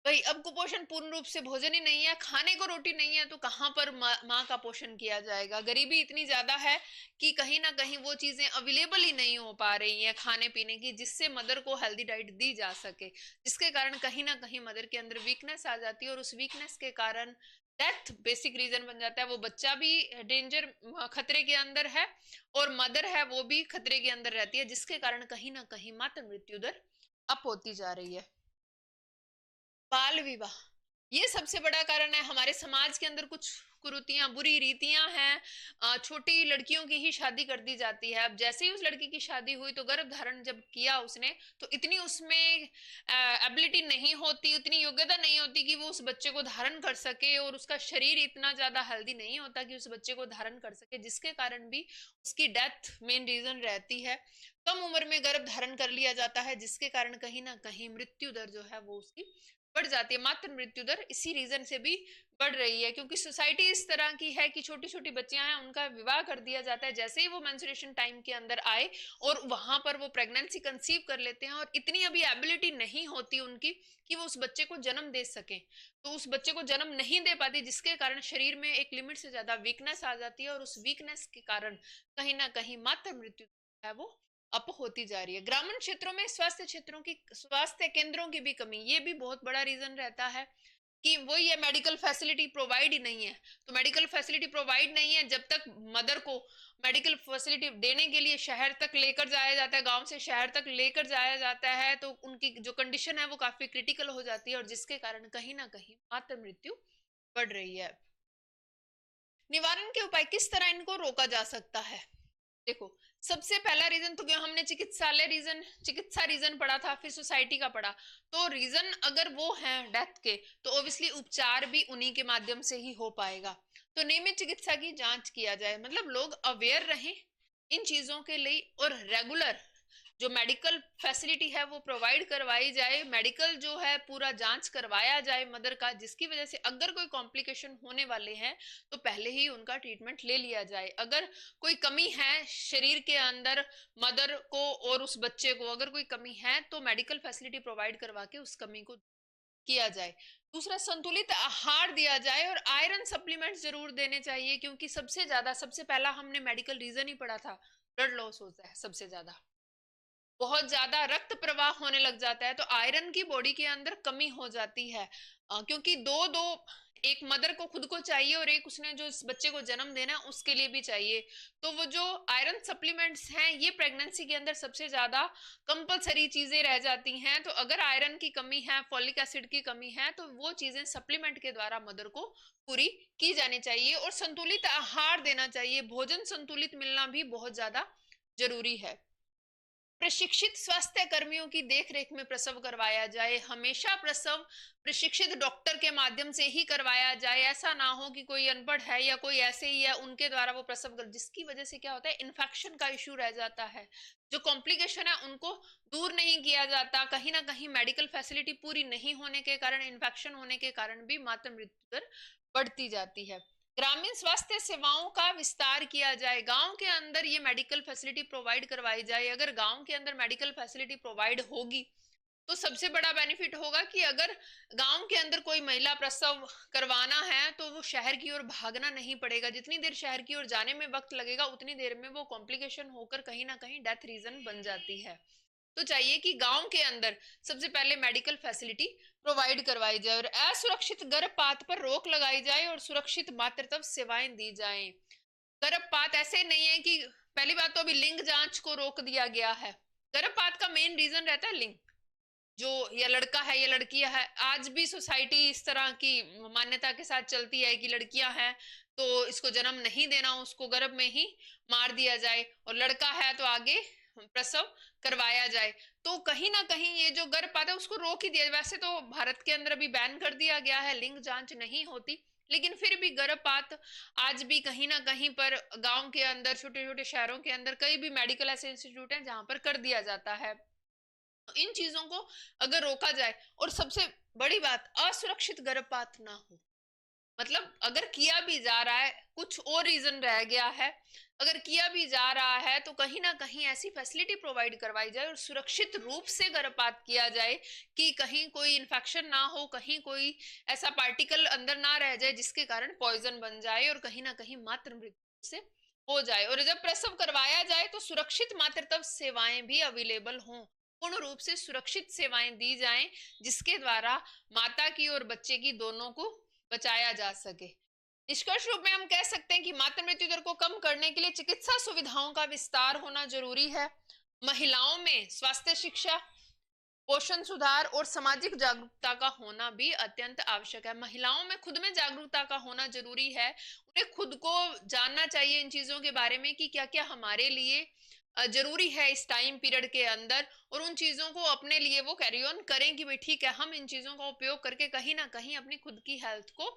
Speaker 1: भाई अब कुपोषण पूर्ण रूप से भोजन ही नहीं है, खाने को रोटी नहीं है, तो कहाँ पर माँ का पोषण किया जाएगा। गरीबी इतनी ज्यादा है कि कहीं ना कहीं वो चीजें अवेलेबल ही नहीं हो पा रही हैं खाने पीने की, जिससे मदर को हेल्दी डाइट दी जा सके, जिसके कारण कहीं ना कहीं मदर के अंदर वीकनेस आ जाती है, और उस वीकनेस के कारण डेथ बेसिक रीजन बन जाता है। वो बच्चा भी डेंजर, खतरे के अंदर है, और मदर है वो भी खतरे के अंदर रहती है, जिसके कारण कहीं ना कहीं मातृ मृत्यु दर अप होती जा रही है। बाल विवाह, ये सबसे बड़ा कारण है। हमारे समाज के अंदर कुछ कुरीतियां, बुरी रीतियां हैं। छोटी लड़कियों की ही शादी कर दी जाती है। अब जैसे ही उस लड़की की शादी हुई तो गर्भ धारण जब किया उसने, तो इतनी उसमें एबिलिटी नहीं होती, उतनी योग्यता नहीं होती कि वो उस बच्चे को धारण कर सके, और उसका शरीर इतना ज्यादा हेल्दी नहीं होता कि उस बच्चे को धारण कर सके, जिसके कारण भी उसकी डेथ मेन रीजन रहती है। कम उम्र में गर्भ धारण कर लिया जाता है, जिसके कारण कहीं ना कहीं मृत्यु दर जो है वो उसकी बढ़ जाती है। मातृ मृत्यु दर इसी रीजन से भी बढ़ रही है, क्योंकि सोसाइटी इस तरह की है कि छोटी छोटी बच्चियां हैं उनका विवाह कर दिया जाता है जैसे ही वो मेंस्ट्रुएशन टाइम के अंदर आए, और वहां पर वो प्रेगनेंसी कंसीव कर लेते हैं, और इतनी अभी एबिलिटी नहीं होती उनकी कि वो उस बच्चे को जन्म दे सके, तो उस बच्चे को जन्म नहीं दे पाती, जिसके कारण शरीर में एक लिमिट से ज्यादा वीकनेस आ जाती है, और उस वीकनेस के कारण कहीं ना कहीं मातृ मृत्यु है वो अप होती जा रही है। ग्रामीण क्षेत्रों में स्वास्थ्य क्षेत्रों की, स्वास्थ्य केंद्रों की भी कमी, ये भी बहुत बड़ा रीजन रहता है कि वही है, मेडिकल फैसिलिटी प्रोवाइड ही नहीं है। तो मेडिकल फैसिलिटी प्रोवाइड नहीं है, जब तक मदर को मेडिकल फैसिलिटी देने के लिए शहर तक लेकर जाया जाता है, गांव से शहर तक लेकर जाया जाता है, तो उनकी जो कंडीशन है वो काफी क्रिटिकल हो जाती है, और जिसके कारण कहीं ना कहीं मातृ मृत्यु बढ़ रही है। निवारण के उपाय, किस तरह इनको रोका जा सकता है। देखो, सबसे पहला रीजन तो क्यों हमने चिकित्सा रीजन पढ़ा था, फिर सोसाइटी का पढ़ा। तो रीजन अगर वो है डेथ के, तो ऑब्वियसली उपचार भी उन्हीं के माध्यम से ही हो पाएगा। तो नियमित चिकित्सा की जांच किया जाए, मतलब लोग अवेयर रहें इन चीजों के लिए, और रेगुलर जो मेडिकल फैसिलिटी है वो प्रोवाइड करवाई जाए, मेडिकल जो है पूरा जांच करवाया जाए मदर का, जिसकी वजह से अगर कोई कॉम्प्लिकेशन होने वाले हैं तो पहले ही उनका ट्रीटमेंट ले लिया जाए। अगर कोई कमी है शरीर के अंदर मदर को और उस बच्चे को, अगर कोई कमी है तो मेडिकल फैसिलिटी प्रोवाइड करवा के उस कमी को किया जाए। दूसरा, संतुलित आहार दिया जाए और आयरन सप्लीमेंट जरूर देने चाहिए, क्योंकि सबसे पहला हमने मेडिकल रीजन ही पढ़ा था, ब्लड लॉस होता है सबसे ज्यादा, बहुत ज्यादा रक्त प्रवाह होने लग जाता है, तो आयरन की बॉडी के अंदर कमी हो जाती है। क्योंकि दो दो, एक मदर को खुद को चाहिए और एक उसने जो इस बच्चे को जन्म देना है उसके लिए भी चाहिए। तो वो जो आयरन सप्लीमेंट्स हैं ये प्रेगनेंसी के अंदर सबसे ज्यादा कंपलसरी चीजें रह जाती हैं। तो अगर आयरन की कमी है, फॉलिक एसिड की कमी है, तो वो चीजें सप्लीमेंट के द्वारा मदर को पूरी की जानी चाहिए। और संतुलित आहार देना चाहिए, भोजन संतुलित मिलना भी बहुत ज्यादा जरूरी है। प्रशिक्षित स्वास्थ्य कर्मियों की देखरेख में प्रसव करवाया जाए, हमेशा प्रसव प्रशिक्षित डॉक्टर के माध्यम से ही करवाया जाए। ऐसा ना हो कि कोई अनपढ़ है या कोई ऐसे ही है उनके द्वारा वो प्रसव कर, जिसकी वजह से क्या होता है, इन्फेक्शन का इश्यू रह जाता है, जो कॉम्प्लिकेशन है उनको दूर नहीं किया जाता। कहीं ना कहीं मेडिकल फैसिलिटी पूरी नहीं होने के कारण, इन्फेक्शन होने के कारण भी मातृ मृत्यु दर बढ़ती जाती है। ग्रामीण स्वास्थ्य सेवाओं का विस्तार किया जाए, गांव के अंदर ये मेडिकल फैसिलिटी प्रोवाइड करवाई जाए। अगर गांव के अंदर मेडिकल फैसिलिटी प्रोवाइड होगी तो सबसे बड़ा बेनिफिट होगा कि अगर गांव के अंदर कोई महिला प्रसव करवाना है तो वो शहर की ओर भागना नहीं पड़ेगा। जितनी देर शहर की ओर जाने में वक्त लगेगा उतनी देर में वो कॉम्प्लिकेशन होकर कहीं ना कहीं डेथ रीजन बन जाती है। तो चाहिए कि गांव के अंदर सबसे पहले मेडिकल फैसिलिटी प्रोवाइड करवाई जाए और असुरक्षित गर्भपात पर रोक लगाई जाए और सुरक्षित मातृत्व सेवाएं दी जाएं। गर्भपात ऐसे नहीं है कि, पहली बात तो अभी लिंग जांच को रोक दिया गया है। गर्भपात का मेन रीजन रहता है लिंग, जो या लड़का है या लड़की है। आज भी सोसाइटी इस तरह की मान्यता के साथ चलती है कि लड़कियां हैं तो इसको जन्म नहीं देना, उसको गर्भ में ही मार दिया जाए, और लड़का है तो आगे प्रसव करवाया जाए। तो कहीं ना कहीं ये जो गर्भपात है उसको रोक ही दिया। वैसे तो भारत के अंदर अभी बैन कर दिया गया है, लिंग जांच नहीं होती, लेकिन फिर भी गर्भपात आज भी कहीं ना कहीं पर गांव के अंदर, छोटे छोटे शहरों के अंदर कई भी मेडिकल ऐसे इंस्टीट्यूट हैं जहां पर कर दिया जाता है। तो इन चीजों को अगर रोका जाए, और सबसे बड़ी बात, असुरक्षित गर्भपात ना हो। मतलब अगर किया भी जा रहा है, कुछ और रीजन रह गया है, अगर किया भी जा रहा है तो कहीं ना कहीं ऐसी फैसिलिटी प्रोवाइड करवाई जाए और सुरक्षित रूप से गर्भपात किया जाए कि कहीं कोई इन्फेक्शन ना हो, कहीं कोई ऐसा पार्टिकल अंदर ना रह जाए जिसके कारण पॉइजन बन जाए और कहीं ना कहीं मातृ मृत्यु से हो जाए। और जब प्रसव करवाया जाए तो सुरक्षित मातृत्व सेवाएं भी अवेलेबल हों, पूर्ण रूप से सुरक्षित सेवाएं दी जाएं, जिसके द्वारा माता की और बच्चे की दोनों को बचाया जा सके। निष्कर्ष रूप में हम कह सकते हैं कि मातृ मृत्यु दर को कम करने के लिए चिकित्सा सुविधाओं का विस्तार होना जरूरी है। महिलाओं में स्वास्थ्य शिक्षा, पोषण सुधार और सामाजिक जागरूकता का होना भी अत्यंत आवश्यक है। महिलाओं में खुद में जागरूकता का होना जरूरी है, उन्हें खुद को जानना चाहिए इन चीजों के बारे में कि क्या क्या हमारे लिए जरूरी है इस टाइम पीरियड के अंदर, और उन चीजों को अपने लिए वो कैरी ऑन करें कि भाई ठीक है, हम इन चीजों का उपयोग करके कहीं ना कहीं अपनी खुद की हेल्थ को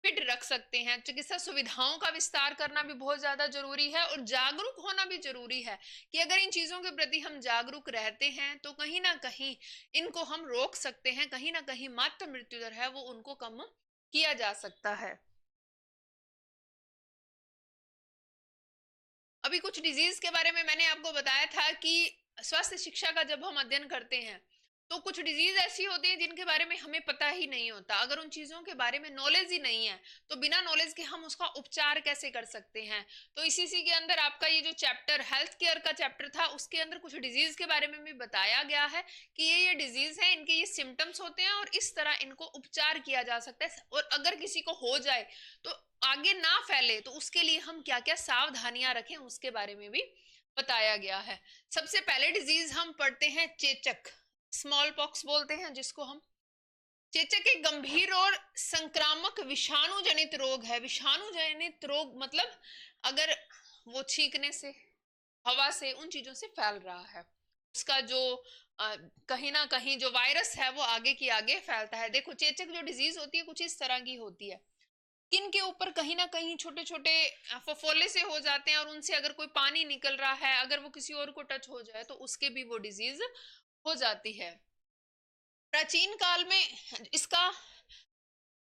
Speaker 1: फिट रख सकते हैं। चिकित्सा सुविधाओं का विस्तार करना भी बहुत ज्यादा जरूरी है और जागरूक होना भी जरूरी है कि अगर इन चीजों के प्रति हम जागरूक रहते हैं तो कहीं ना कहीं इनको हम रोक सकते हैं, कहीं ना कहीं मातृ मृत्यु दर है वो उनको कम किया जा सकता है। अभी कुछ डिजीज के बारे में मैंने आपको बताया था कि स्वास्थ्य शिक्षा का जब हम अध्ययन करते हैं तो कुछ डिजीज ऐसी होती है जिनके बारे में हमें पता ही नहीं होता। अगर उन चीजों के बारे में नॉलेज ही नहीं है तो बिना नॉलेज के हम उसका उपचार कैसे कर सकते हैं। तो इसी के अंदर आपका ये जो चैप्टर हेल्थ केयर का चैप्टर था उसके अंदर कुछ डिजीज के बारे में भी बताया गया है कि ये डिजीज है, इनके ये सिम्टम्स होते हैं और इस तरह इनको उपचार किया जा सकता है, और अगर किसी को हो जाए तो आगे ना फैले तो उसके लिए हम क्या क्या सावधानियां रखें उसके बारे में भी बताया गया है। सबसे पहले डिजीज हम पढ़ते हैं चेचक, स्मॉल पॉक्स बोलते हैं जिसको हम। चेचक एक गंभीर और संक्रामक विषाणु जनित रोग है। विषाणु जनित रोग मतलब अगर वो छींकने से हवा से, उन चीजों से फैल रहा है। उसका जो कहीं ना कहीं जो वायरस है वो आगे की आगे फैलता है। देखो चेचक जो डिजीज होती है कुछ इस तरह की होती है, स्किन के ऊपर कहीं ना कहीं छोटे छोटे फफोले से हो जाते हैं, और उनसे अगर कोई पानी निकल रहा है, अगर वो किसी और को टच हो जाए तो उसके भी वो डिजीज हो जाती है। प्राचीन काल में इसका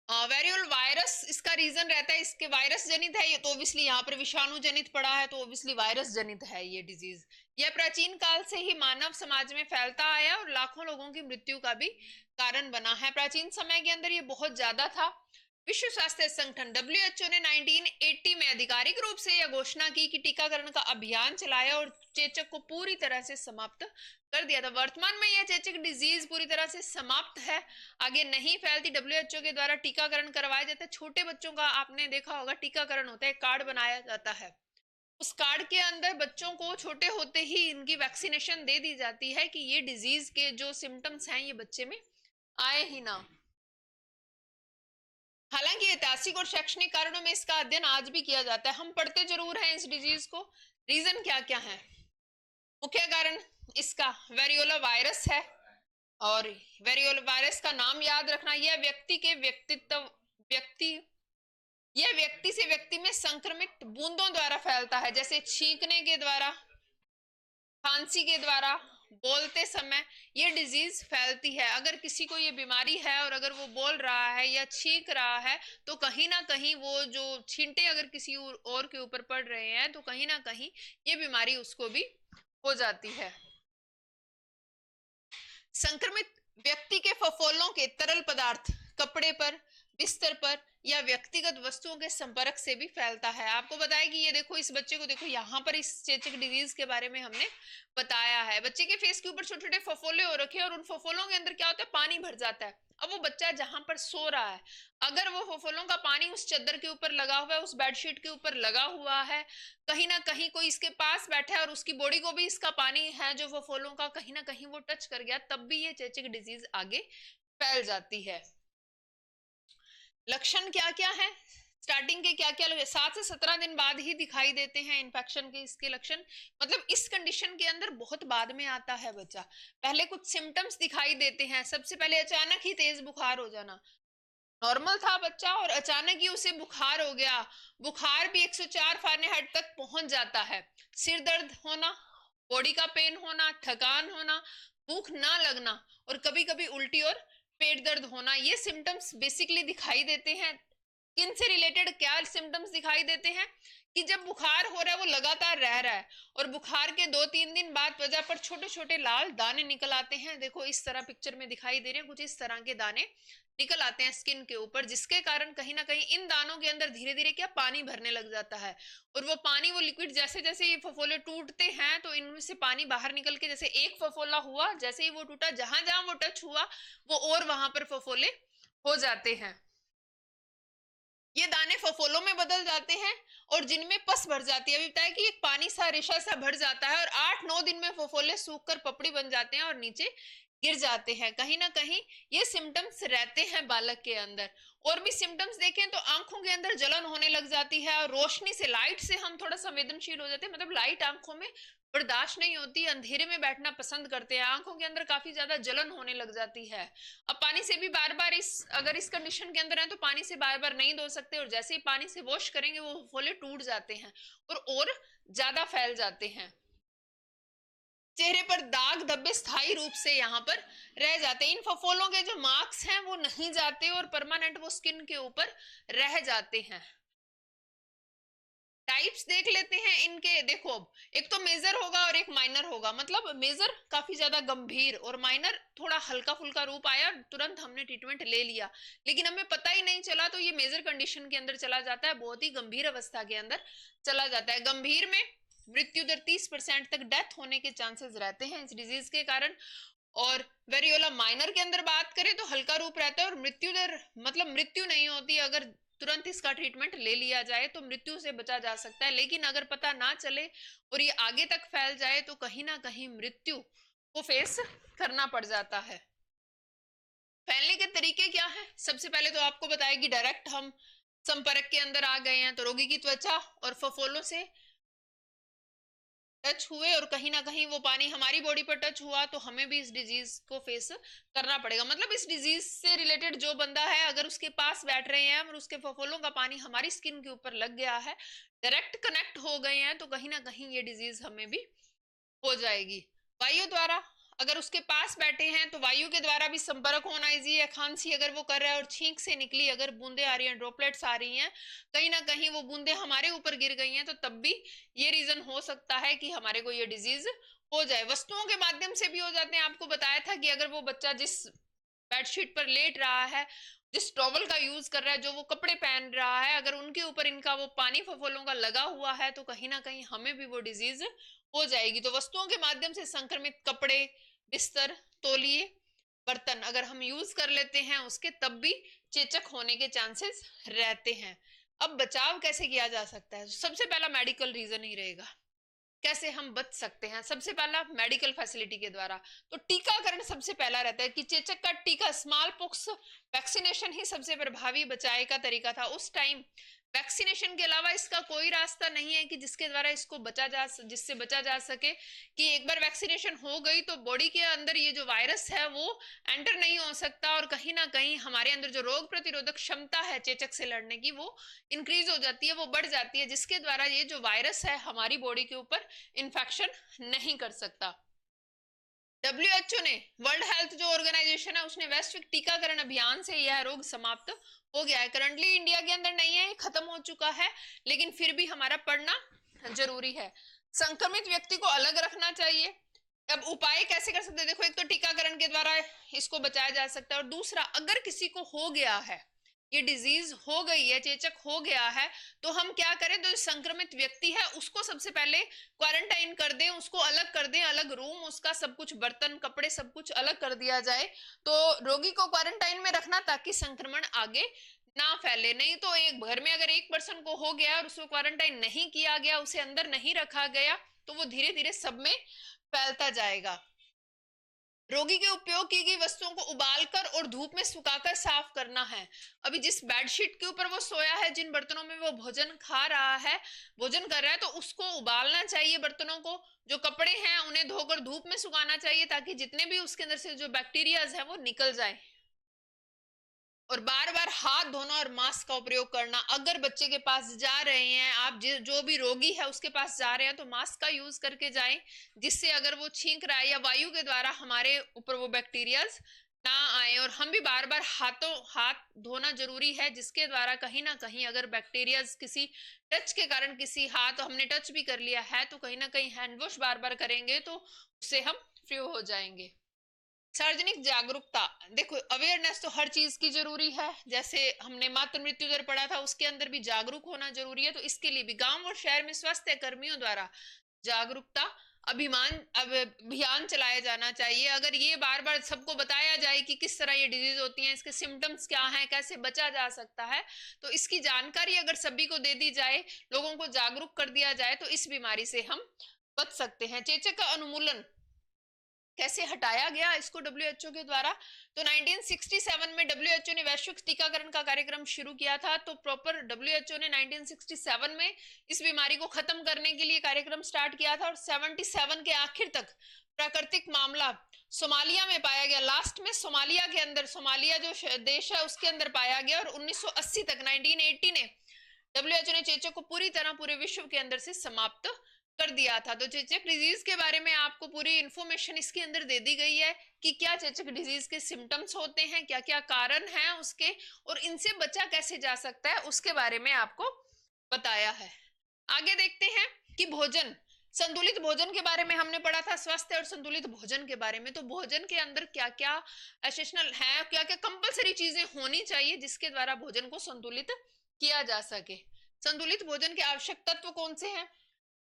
Speaker 1: वेरियोल वायरस इसका रीजन रहता है, इसके वायरस जनित है ये, तो ऑब्वियसली यहाँ पर विषाणु जनित पड़ा है, तो ऑब्वियसली वायरस जनित है ये डिजीज। यह प्राचीन काल से ही मानव समाज में फैलता आया और लाखों लोगों की मृत्यु का भी कारण बना है। प्राचीन समय के अंदर ये बहुत ज्यादा था। विश्व स्वास्थ्य संगठन डब्ल्यूएचओ ने 1980 में आधिकारिक रूप से यह घोषणा की कि टीकाकरण का अभियान चलाया और चेचक को पूरी तरह से समाप्त कर दिया था। वर्तमान में यह चेचक डिजीज पूरी तरह से समाप्त है, आगे नहीं फैलती। डब्ल्यूएचओ के द्वारा टीकाकरण करवाया जाता है। छोटे बच्चों का आपने देखा होगा टीकाकरण होता है, कार्ड बनाया जाता है, उस कार्ड के अंदर बच्चों को छोटे होते ही इनकी वैक्सीनेशन दे दी जाती है कि ये डिजीज के जो सिम्टम्स हैं ये बच्चे में आए ही ना। हालांकि ऐतिहासिक और शैक्षणिक कारणों में इसका अध्ययन आज भी किया जाता है। हम पढ़ते जरूर हैं इस डिजीज को। रीजन क्या क्या है? मुख्य कारण इसका वेरियोला वायरस है, और वेरियोला वायरस का नाम याद रखना, यह व्यक्ति से व्यक्ति में संक्रमित बूंदों द्वारा फैलता है, जैसे छींकने के द्वारा, खांसी के द्वारा, बोलते समय ये डिजीज फैलती है। अगर किसी को ये बीमारी है और अगर वो बोल रहा है या छींक रहा है तो कहीं ना कहीं वो जो छींटे अगर किसी और के ऊपर पड़ रहे हैं तो कहीं ना कहीं ये बीमारी उसको भी हो जाती है। संक्रमित व्यक्ति के फफोलों के तरल पदार्थ कपड़े पर, बिस्तर पर या व्यक्तिगत वस्तुओं के संपर्क से भी फैलता है। आपको बताया कि ये देखो इस बच्चे को देखो यहाँ पर इस चेचक डिजीज के बारे में हमने बताया है। बच्चे के फेस के ऊपर छोटे छोटे फफोले हो रखे हैं और उन फफोलों के अंदर क्या होता है, पानी भर जाता है। अब वो बच्चा जहां पर सो रहा है, अगर वो फफोलों का पानी उस चादर के ऊपर लगा हुआ है, उस बेडशीट के ऊपर लगा हुआ है, कहीं ना कहीं कोई इसके पास बैठा है और उसकी बॉडी को भी इसका पानी है जो फफोलों का कहीं ना कहीं वो टच कर गया, तब भी ये चेचक डिजीज आगे फैल जाती है। लक्षण क्या क्या है? स्टार्टिंग के क्या क्या 7 से 17 दिन बाद ही दिखाई देते हैं इन्फेक्शन के इसके लक्षण। मतलब इस कंडीशन के अंदर बहुत बाद में आता है बच्चा। पहले कुछ सिम्टम्स दिखाई देते हैं। सबसे पहले अचानक ही तेज बुखार हो जाना। नॉर्मल था बच्चा और अचानक ही उसे बुखार हो गया। बुखार भी 104 फारेनहाइट तक पहुंच जाता है। सिर दर्द होना, बॉडी का पेन होना, थकान होना, भूख ना लगना और कभी कभी उल्टी और पेट दर्द होना, ये सिम्टम्स बेसिकली दिखाई देते हैं। किन से रिलेटेड क्या सिम्टम्स दिखाई देते हैं कि जब बुखार हो रहा है वो लगातार रह रहा है और बुखार के 2-3 दिन बाद वजह पर छोटे छोटे लाल दाने निकल आते हैं। देखो इस तरह पिक्चर में दिखाई दे रहे हैं, कुछ इस तरह के दाने निकल आते हैं स्किन के ऊपर, जिसके कारण कहीं ना कहीं इन दानों के अंदर धीरे धीरे क्या पानी भरने लग जाता है, और वो पानी वो लिक्विड जैसे जैसे ये फफोले टूटते हैं तो इनमें से पानी बाहर निकल के, जैसे एक फफोला हुआ जैसे ही वो टूटा, जहां जहां वो टच हुआ वो और वहां पर फफोले हो जाते हैं। ये दाने फफोलों में बदल जाते हैं और जिनमें पस भर जाती है। अभी बताया कि एक पानी सा रेशा सा भर जाता है और 8-9 दिन में फफोले सूखकर पपड़ी बन जाते हैं और नीचे गिर जाते हैं। कहीं ना कहीं ये सिम्टम्स रहते हैं बालक के अंदर। और भी सिम्टम्स देखें तो आंखों के अंदर जलन होने लग जाती है और रोशनी से, लाइट से हम थोड़ा संवेदनशील हो जाते हैं। मतलब लाइट आंखों में बर्दाश्त नहीं होती, अंधेरे में बैठना पसंद करते हैं, आंखों के अंदर काफी ज्यादा जलन होने लग जाती है। अब पानी से भी बार बार अगर इस कंडीशन के अंदर है तो पानी से बार बार नहीं धो सकते, और जैसे ही पानी से वॉश करेंगे वो फोले टूट जाते हैं और ज्यादा फैल जाते हैं। चेहरे पर दाग धब्बे स्थायी रूप से यहाँ पर रह जाते हैं। इन फफोलों के जो मार्क्स हैं वो नहीं जाते और परमानेंट वो स्किन के ऊपर रह जाते हैं। टाइप्स देख लेते हैं इनके। देखो एक तो मेजर होगा और एक माइनर होगा। मतलब मेजर काफी ज्यादा गंभीर और माइनर थोड़ा हल्का फुल्का रूप आया, तुरंत हमने ट्रीटमेंट ले लिया, लेकिन हमें पता ही नहीं चला तो ये मेजर कंडीशन के अंदर चला जाता है, बहुत ही गंभीर अवस्था के अंदर चला जाता है। गंभीर में मृत्यु दर 30% तक डेथ होने के चांसेस रहते हैं इस डिजीज के कारण। और वेरियोला माइनर के अंदर बात करें तो हल्का रूप रहता है और मृत्यु दर, मतलब मृत्यु नहीं होती, अगर तुरंत इसका ट्रीटमेंट ले लिया जाए तो मृत्यु से बचा जा सकता है। लेकिन अगर पता ना चले और ये आगे तक फैल जाए तो कहीं ना कहीं मृत्यु को फेस करना पड़ जाता है। फैलने के तरीके क्या है? सबसे पहले तो आपको बताया कि डायरेक्ट हम संपर्क के अंदर आ गए हैं तो रोगी की त्वचा और फफोलों से टच हुए और कहीं ना कहीं वो पानी हमारी बॉडी पर टच हुआ तो हमें भी इस डिजीज को फेस करना पड़ेगा। मतलब इस डिजीज से रिलेटेड जो बंदा है अगर उसके पास बैठ रहे हैं और उसके फफोलों का पानी हमारी स्किन के ऊपर लग गया है, डायरेक्ट कनेक्ट हो गए हैं, तो कहीं ना कहीं ये डिजीज हमें भी हो जाएगी। वायु द्वारा अगर उसके पास बैठे हैं तो वायु के द्वारा भी संपर्क होना इजी है। खांसी अगर वो कर रहा है और छींक से निकली अगर बूंदे आ रही हैं, ड्रॉपलेट्स आ रही हैं, कहीं ना कहीं वो बूंदे हमारे ऊपर गिर गई हैं, तो तब भी ये रीजन हो सकता है कि हमारे को ये डिजीज हो जाए। वस्तुओं के माध्यम से भी हो जाते हैं। आपको बताया था कि अगर वो बच्चा जिस बेडशीट पर लेट रहा है, जिस टॉवल का यूज कर रहा है, जो वो कपड़े पहन रहा है, अगर उनके ऊपर इनका वो पानी फफोलों का लगा हुआ है तो कहीं ना कहीं हमें भी वो डिजीज हो जाएगी। तो वस्तुओं के माध्यम से संक्रमित कपड़े, बिस्तर, तौलिए, बर्तन अगर हम यूज कर लेते हैं उसके, तब भी चेचक होने के चांसेस रहते हैं। अब बचाव कैसे किया जा सकता है? सबसे पहला मेडिकल रीजन ही रहेगा। कैसे हम बच सकते हैं? सबसे पहला मेडिकल फैसिलिटी के द्वारा। तो टीकाकरण सबसे पहला रहता है कि चेचक का टीका, स्मॉल पॉक्स वैक्सीनेशन ही सबसे प्रभावी बचाए का तरीका था उस टाइम। वैक्सीनेशन के अलावा इसका कोई रास्ता नहीं है कि जिसके द्वारा इसको जिससे बचा जा सके, कि एक बार वैक्सीनेशन हो गई तो बॉडी के अंदर ये जो वायरस है वो एंटर नहीं हो सकता और कहीं ना कहीं हमारे अंदर जो रोग प्रतिरोधक क्षमता है चेचक से लड़ने की वो इंक्रीज हो जाती है, वो बढ़ जाती है, जिसके द्वारा ये जो वायरस है हमारी बॉडी के ऊपर इन्फेक्शन नहीं कर सकता। WHO ने, वर्ल्ड हेल्थ जो ऑर्गेनाइजेशन है, उसने वैश्विक टीकाकरण अभियान से यह रोग समाप्त हो गया है। करंटली इंडिया के अंदर नहीं है, खत्म हो चुका है, लेकिन फिर भी हमारा पढ़ना जरूरी है। संक्रमित व्यक्ति को अलग रखना चाहिए। अब उपाय कैसे कर सकते हैं? देखो, एक तो टीकाकरण के द्वारा इसको बचाया जा सकता है, और दूसरा अगर किसी को हो गया है, ये डिजीज हो गई है, चेचक हो गया है, तो हम क्या करें? तो संक्रमित व्यक्ति है उसको सबसे पहले क्वारंटाइन कर दें, उसको अलग कर दें, अलग रूम, उसका सब कुछ, बर्तन, कपड़े, सब कुछ अलग कर दिया जाए। तो रोगी को क्वारंटाइन में रखना ताकि संक्रमण आगे ना फैले। नहीं तो एक घर में अगर एक पर्सन को हो गया और उसको क्वारंटाइन नहीं किया गया, उसे अंदर नहीं रखा गया, तो वो धीरे धीरे सब में फैलता जाएगा। रोगी के उपयोग की गई वस्तुओं को उबालकर और धूप में सुखाकर साफ करना है। अभी जिस बेडशीट के ऊपर वो सोया है, जिन बर्तनों में वो भोजन खा रहा है, भोजन कर रहा है, तो उसको उबालना चाहिए बर्तनों को। जो कपड़े हैं उन्हें धोकर धूप में सुखाना चाहिए ताकि जितने भी उसके अंदर से जो बैक्टीरियाज है वो निकल जाए। और बार बार हाथ धोना और मास्क का उपयोग करना। अगर बच्चे के पास जा रहे हैं आप, जो भी रोगी है उसके पास जा रहे हैं, तो मास्क का यूज करके जाएं, जिससे अगर वो छींक रहा है या वायु के द्वारा हमारे ऊपर वो बैक्टीरियाज ना आए। और हम भी बार बार हाथ धोना जरूरी है, जिसके द्वारा कहीं ना कहीं अगर बैक्टीरियाज किसी टच के कारण, किसी हाथ हमने टच भी कर लिया है, तो कहीं ना कहीं हैंड वॉश बार बार करेंगे तो उससे हम फ्री हो जाएंगे। सार्वजनिक जागरूकता, देखो अवेयरनेस तो हर चीज की जरूरी है। जैसे हमने मातृ मृत्यु दर पढ़ा था, उसके अंदर भी जागरूक होना जरूरी है। तो इसके लिए भी गांव और शहर में स्वास्थ्य कर्मियों द्वारा जागरूकता अभियान चलाया जाना चाहिए। अगर ये बार बार सबको बताया जाए कि किस तरह ये डिजीज होती है, इसके सिम्टम्स क्या हैं, कैसे बचा जा सकता है, तो इसकी जानकारी अगर सभी को दे दी जाए, लोगों को जागरूक कर दिया जाए, तो इस बीमारी से हम बच सकते हैं। चेचक का उन्मूलन कैसे हटाया गया इसको WHO के द्वारा? तो 1967 में WHO ने वैश्विक टीकाकरण का कार्यक्रम शुरू किया था। तो प्रॉपर WHO ने 1967 में इस बीमारी को खत्म करने के लिए कार्यक्रम स्टार्ट किया था, और 77 के आखिर तक प्राकृतिक मामला सोमालिया में पाया गया। लास्ट में सोमालिया के अंदर, सोमालिया जो देश है उसके अंदर पाया गया, और 1980 तक, 1980 ने WHO ने चेचक को पूरी तरह पूरे विश्व के अंदर से समाप्त कर दिया था। तो चेचक डिजीज के बारे में आपको पूरी इंफॉर्मेशन इसके अंदर दे दी गई है कि क्या चेचक डिजीज के सिम्टम्स होते हैं, क्या क्या कारण हैं उसके, और इनसे बचा कैसे जा सकता है, उसके बारे में आपको बताया है। आगे देखते हैं कि भोजन, संतुलित भोजन के बारे में हमने पढ़ा था, स्वास्थ्य और संतुलित भोजन के बारे में। तो भोजन के अंदर क्या क्या एसेंशियल है, क्या क्या कंपलसरी चीजें होनी चाहिए जिसके द्वारा भोजन को संतुलित किया जा सके। संतुलित भोजन के आवश्यक तत्व कौन से हैं?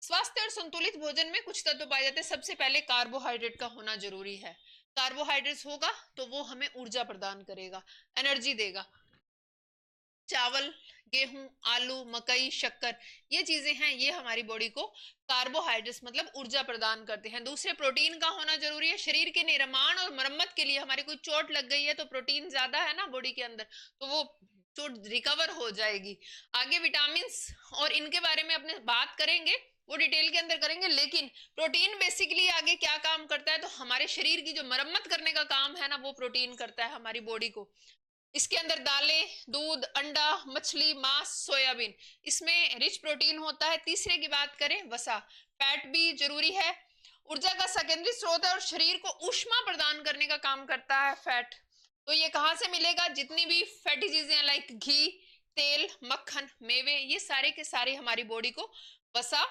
Speaker 1: स्वास्थ्य और संतुलित भोजन में कुछ तत्व पाए जाते हैं। सबसे पहले कार्बोहाइड्रेट का होना जरूरी है। कार्बोहाइड्रेट्स होगा तो वो हमें ऊर्जा प्रदान करेगा, एनर्जी देगा। चावल, गेहूं, आलू, मकई, शक्कर, ये चीजें हैं, ये हमारी बॉडी को कार्बोहाइड्रेट्स मतलब ऊर्जा प्रदान करते हैं। दूसरे, प्रोटीन का होना जरूरी है। शरीर के निर्माण और मरम्मत के लिए, हमारी कोई चोट लग गई है तो प्रोटीन ज्यादा है ना बॉडी के अंदर, तो वो चोट रिकवर हो जाएगी। आगे विटामिन और इनके बारे में अपने बात करेंगे, वो डिटेल के अंदर करेंगे। लेकिन प्रोटीन बेसिकली आगे क्या काम करता है, तो हमारे शरीर की जो मरम्मत करने का काम है ना, वो प्रोटीन करता है हमारी बॉडी को। इसके अंदर दालें, दूध, अंडा, मछली, मांस, सोयाबीन, इसमें रिच प्रोटीन होता है। तीसरे की बात करें, वसा, फैट भी जरूरी है। ऊर्जा का सेकेंडरी स्रोत है और शरीर को ऊष्मा प्रदान करने का काम करता है फैट। तो ये कहां से मिलेगा, जितनी भी फैटी चीजें लाइक घी, तेल, मक्खन, मेवे, ये सारे के सारे हमारी बॉडी को वसा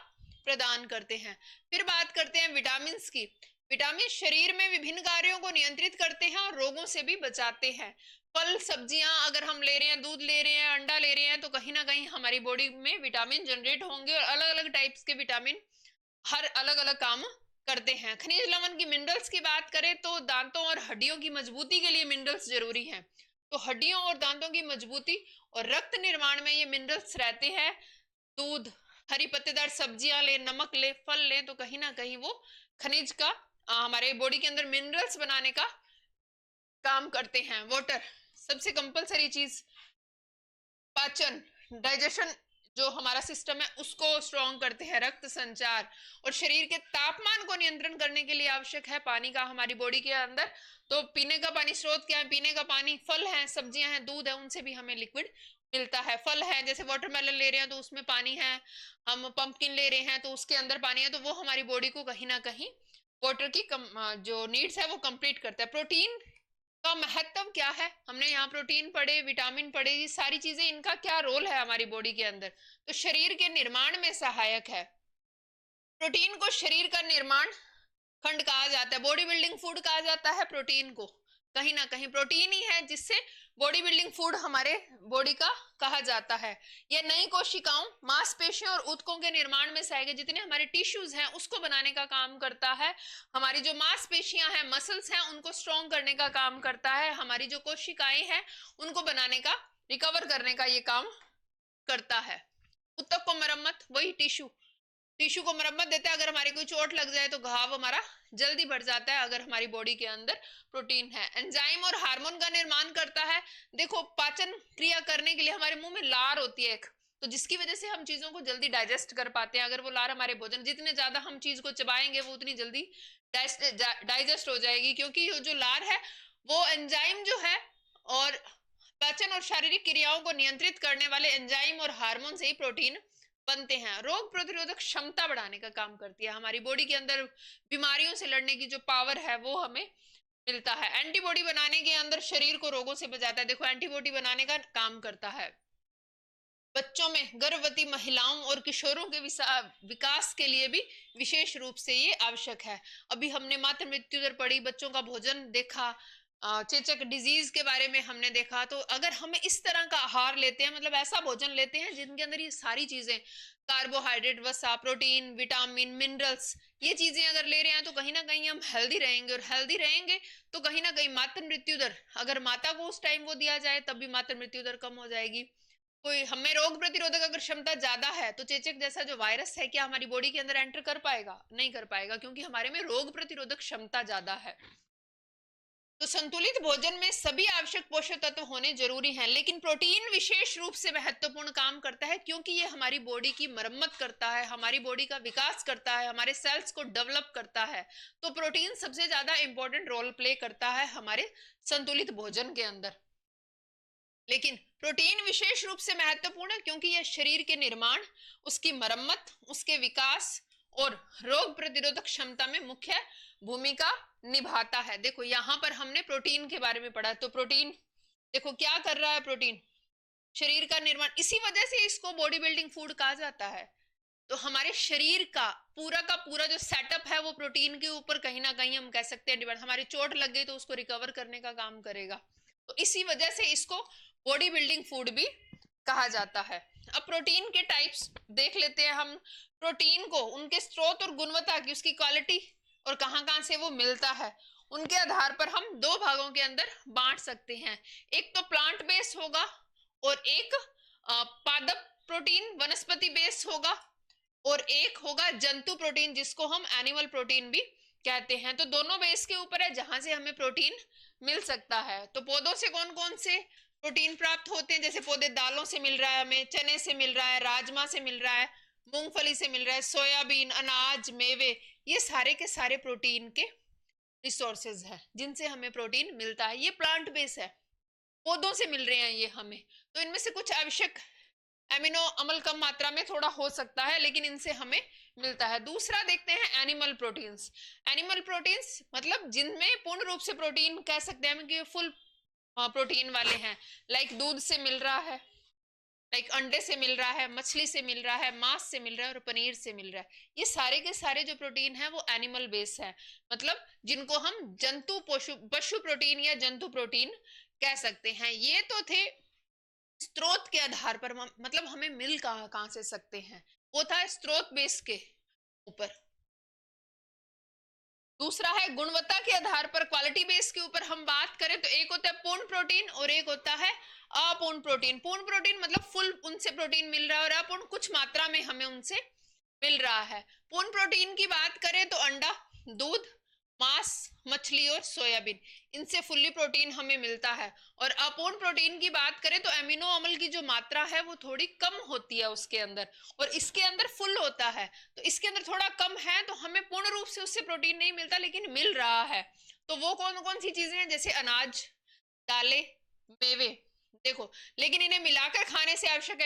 Speaker 1: प्रदान करते हैं। फिर बात करते हैं विटामिन की। विटामिन शरीर में विभिन्न कार्यों को नियंत्रित करते हैं और रोगों से भी बचाते हैं। फल सब्जियां अगर हम ले रहे हैं, दूध ले रहे हैं, अंडा ले रहे हैं, तो कहीं ना कहीं हमारी बॉडी में विटामिन जनरेट होंगे और अलग अलग टाइप्स के विटामिन हर अलग अलग काम करते हैं। खनिज लवण की, मिनरल्स की बात करें तो दांतों और हड्डियों की मजबूती के लिए मिनरल्स जरूरी हैं। तो हड्डियों और दांतों की मजबूती और रक्त निर्माण में ये मिनरल्स रहते हैं। दूध, हरी पत्तेदार सब्जियां ले, नमक ले, फल ले, तो कहीं ना कहीं वो खनिज का हमारे बॉडी के अंदर मिनरल्स बनाने का काम करते हैं। वाटर सबसे कंपलसरी चीज, पाचन, डाइजेशन, जो हमारा सिस्टम है उसको स्ट्रॉन्ग करते हैं। रक्त संचार और शरीर के तापमान को नियंत्रण करने के लिए आवश्यक है पानी का हमारी बॉडी के अंदर। तो पीने का पानी स्रोत क्या है, पीने का पानी, फल है, सब्जियां हैं, दूध है, उनसे भी हमें लिक्विड मिलता है। फल है, जैसे वाटरमेलन ले रहे हैं तो उसमें पानी है, हम पंपकिन ले रहे हैं तो उसके अंदर पानी है, तो वो हमारी बॉडी को कहीं ना कहीं वाटर की जो नीड्स है वो कंप्लीट करता है। प्रोटीन का महत्व क्या है, हमने यहाँ प्रोटीन पढ़े, विटामिन पढ़े, ये सारी चीजें, इनका क्या रोल है हमारी बॉडी के अंदर, तो शरीर के निर्माण में सहायक है। प्रोटीन को शरीर का निर्माण खंड कहा जाता है, बॉडी बिल्डिंग फूड कहा जाता है प्रोटीन को। कहीं ना कहीं प्रोटीन ही है जिससे बॉडी बिल्डिंग फूड हमारे बॉडी का कहा जाता है। यह नई कोशिकाओं, मांसपेशियों और ऊतकों के निर्माण में सहायक, जितने हमारे टिश्यूज हैं उसको बनाने का काम करता है। हमारी जो मांसपेशियां हैं, मसल्स हैं, उनको स्ट्रॉन्ग करने का काम करता है। हमारी जो कोशिकाएं हैं उनको बनाने का, रिकवर करने का ये काम करता है। ऊतक को मरम्मत, वही टिश्यू को मरम्मत देता है। अगर हमारी कोई चोट लग जाए तो घाव हमारा जल्दी बढ़ जाता है अगर हमारी बॉडी के अंदर प्रोटीन है। एंजाइम और हार्मोन का निर्माण करता है। देखो, पाचन क्रिया करने के लिए हमारे मुंह में लार होती है एक, तो जिसकी वजह से हम चीजों को जल्दी डाइजेस्ट कर पाते हैं। अगर वो लार हमारे भोजन, जितने ज्यादा हम चीज को चबाएंगे वो उतनी जल्दी डाइजेस्ट हो जाएगी, क्योंकि जो लार है वो एंजाइम जो है और पाचन और शारीरिक क्रियाओं को नियंत्रित करने वाले एंजाइम और हार्मोन से ही प्रोटीन बनते हैं। रोग प्रतिरोधक क्षमता बढ़ाने का काम करती है। हमारी बॉडी के अंदर बीमारियों से लड़ने की जो पावर है वो हमें मिलता है। एंटीबॉडी बनाने के अंदर शरीर को रोगों से बचाता है। देखो, एंटीबॉडी बनाने का काम करता है। बच्चों में, गर्भवती महिलाओं और किशोरों के विकास के लिए भी विशेष रूप से ये आवश्यक है। अभी हमने मातृ मृत्यु दर पढ़ी, बच्चों का भोजन देखा, चेचक डिजीज के बारे में हमने देखा। तो अगर हम इस तरह का आहार लेते हैं, मतलब ऐसा भोजन लेते हैं जिनके अंदर ये सारी चीजें, कार्बोहाइड्रेट, वसा, प्रोटीन, विटामिन, मिनरल्स, ये चीजें अगर ले रहे हैं, तो कहीं ना कहीं हम हेल्दी रहेंगे। और हेल्दी रहेंगे तो कहीं ना कहीं मातृ मृत्यु दर, अगर माता को उस टाइम वो दिया जाए तब भी मातृ मृत्यु दर कम हो जाएगी। कोई हमें रोग प्रतिरोधक अगर क्षमता ज्यादा है तो चेचक जैसा जो वायरस है क्या हमारी बॉडी के अंदर एंटर कर पाएगा? नहीं कर पाएगा, क्योंकि हमारे में रोग प्रतिरोधक क्षमता ज्यादा है। तो संतुलित भोजन में सभी आवश्यक पोषक तत्व होने जरूरी हैं, लेकिन प्रोटीन विशेष रूप से महत्वपूर्ण काम करता है, क्योंकि ये हमारी बॉडी की मरम्मत करता है, हमारी बॉडी का विकास करता है, हमारे सेल्स को डेवलप करता है। तो प्रोटीन सबसे ज्यादा इंपॉर्टेंट रोल प्ले करता है हमारे संतुलित भोजन के अंदर। लेकिन प्रोटीन विशेष रूप से महत्वपूर्ण है क्योंकि यह शरीर के निर्माण, उसकी मरम्मत, उसके विकास और रोग प्रतिरोधक क्षमता में मुख्य भूमिका निभाता है। देखो, यहां पर हमने प्रोटीन के बारे में पढ़ा। तो प्रोटीन देखो क्या कर रहा है, प्रोटीन शरीर का निर्माण, इसी वजह से इसको बॉडी बिल्डिंग फूड कहा जाता है। तो हमारे शरीर का पूरा जो सेटअप है वो प्रोटीन के ऊपर कहीं ना कहीं हम कह सकते हैं डिपेंड। हमारी चोट लग गई तो उसको रिकवर करने का काम करेगा, तो इसी वजह से इसको बॉडी बिल्डिंग फूड भी कहा जाता है। अब प्रोटीन के टाइप्स देख लेते हैं हम। प्रोटीन को उनके स्रोत और गुणवत्ता की, उसकी क्वालिटी और कहां से वो मिलता है, उनके आधार पर हम दो भागों के अंदर बांट सकते हैं। एक तो प्लांट बेस होगा और एक पादप प्रोटीन, वनस्पति बेस होगा, और एक होगा जंतु प्रोटीन जिसको हम एनिमल प्रोटीन भी कहते हैं। तो दोनों बेस के ऊपर है जहां से हमें प्रोटीन मिल सकता है। तो पौधों से कौन कौन से प्रोटीन प्राप्त होते हैं? जैसे पौधे, दालों से मिल रहा है हमें, चने से मिल रहा है, राजमा से मिल रहा है, मूंगफली से मिल रहा है, सोयाबीन, अनाज, मेवे, ये सारे के सारे प्रोटीन के रिसोर्सेज है जिनसे हमें प्रोटीन मिलता है। ये प्लांट बेस है, पौधों से मिल रहे हैं ये हमें। तो इनमें से कुछ आवश्यक एमिनो अम्ल कम मात्रा में थोड़ा हो सकता है, लेकिन इनसे हमें मिलता है। दूसरा देखते हैं एनिमल प्रोटीन्स। एनिमल प्रोटीन्स मतलब जिनमें पूर्ण रूप से प्रोटीन कह सकते हैं हम कि फुल प्रोटीन वाले हैं। लाइक दूध से मिल रहा है, लाइक अंडे से मिल रहा है, मछली से मिल रहा है, मांस से मिल रहा है और पनीर से मिल रहा है। ये सारे के सारे जो प्रोटीन है वो एनिमल बेस है, मतलब जिनको हम जंतु पशु प्रोटीन या जंतु प्रोटीन कह सकते हैं। ये तो थे स्रोत के आधार पर, मतलब हमें मिल कहां से सकते हैं, वो था स्रोत बेस के ऊपर। दूसरा है गुणवत्ता के आधार पर, क्वालिटी बेस के ऊपर हम बात करें तो एक होता है पूर्ण प्रोटीन और एक होता है अपूर्ण प्रोटीन। पूर्ण प्रोटीन मतलब फुल उनसे प्रोटीन मिल रहा है, और अपूर्ण कुछ मात्रा में हमें उनसे मिल रहा है। पूर्ण प्रोटीन की बात करें तो अंडा, दूध, मांस, मछली और सोयाबीन, इनसे फुल्ली प्रोटीन हमें मिलता है। और अपूर्ण प्रोटीन की बात करें तो एमिनो अम्ल की जो मात्रा है वो थोड़ी कम होती है उसके अंदर, और इसके अंदर फुल होता है। तो इसके अंदर थोड़ा कम है तो हमें पूर्ण रूप से उससे प्रोटीन नहीं मिलता, लेकिन मिल रहा है। तो वो कौन कौन सी चीजें हैं, जैसे अनाज, दालें, मेवे, देखो। लेकिन इन्हें मिलाकर खाने से आवश्यक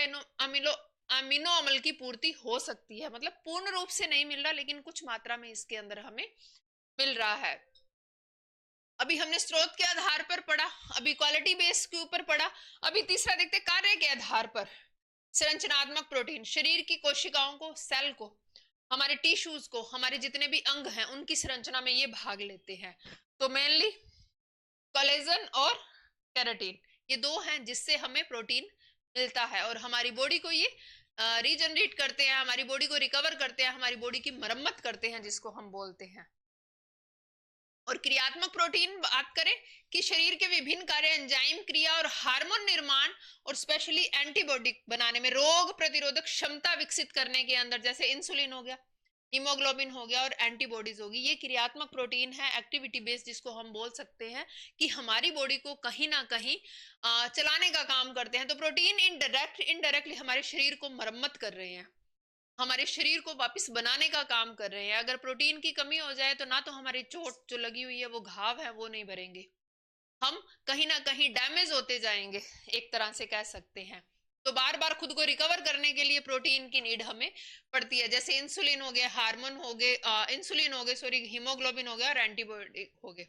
Speaker 1: अमीनो अम्ल की पूर्ति हो सकती है, मतलब पूर्ण रूप से नहीं मिल रहा, लेकिन कुछ मात्रा में इसके अंदर हमें मिल रहा है। अभी हमने स्रोत के आधार पर पढ़ा, अभी क्वालिटी बेस के ऊपर पढ़ा। अभी तीसरा देखते कार्य के आधार पर। संरचनात्मक प्रोटीन शरीर की कोशिकाओं को, सेल को, हमारे टिश्यूज को, हमारे जितने भी अंग हैं उनकी संरचना में ये भाग लेते हैं। तो मेनली कोलेजन और केराटिन, ये दो हैं जिससे हमें प्रोटीन मिलता है, और हमारी बॉडी को ये रीजनरेट करते हैं, हमारी बॉडी को रिकवर करते हैं, हमारी बॉडी की मरम्मत करते हैं, जिसको हम बोलते हैं। और क्रियात्मक प्रोटीन बात करें कि शरीर के विभिन्न कार्य, एंजाइम क्रिया और हार्मोन निर्माण और स्पेशली एंटीबॉडी बनाने में, रोग प्रतिरोधक क्षमता विकसित करने के अंदर, जैसे इंसुलिन हो गया, हीमोग्लोबिन हो गया और एंटीबॉडीज होगी, ये क्रियात्मक प्रोटीन है, एक्टिविटी बेस्ड, जिसको हम बोल सकते हैं कि हमारी बॉडी को कहीं ना कहीं चलाने का काम करते हैं। तो प्रोटीन इनडायरेक्टली हमारे शरीर को मरम्मत कर रहे हैं, हमारे शरीर को वापस बनाने का काम कर रहे हैं। अगर प्रोटीन की कमी हो जाए तो ना तो हमारी चोट जो लगी हुई है, वो घाव है, वो नहीं भरेंगे, हम कहीं ना कहीं डैमेज होते जाएंगे, एक तरह से कह सकते हैं। तो बार बार खुद को रिकवर करने के लिए प्रोटीन की नीड हमें पड़ती है, जैसे इंसुलिन हो गया, हार्मोन हो गए, इंसुलिन हो गए, सॉरी, हीमोग्लोबिन हो गया और एंटीबॉडी हो गए।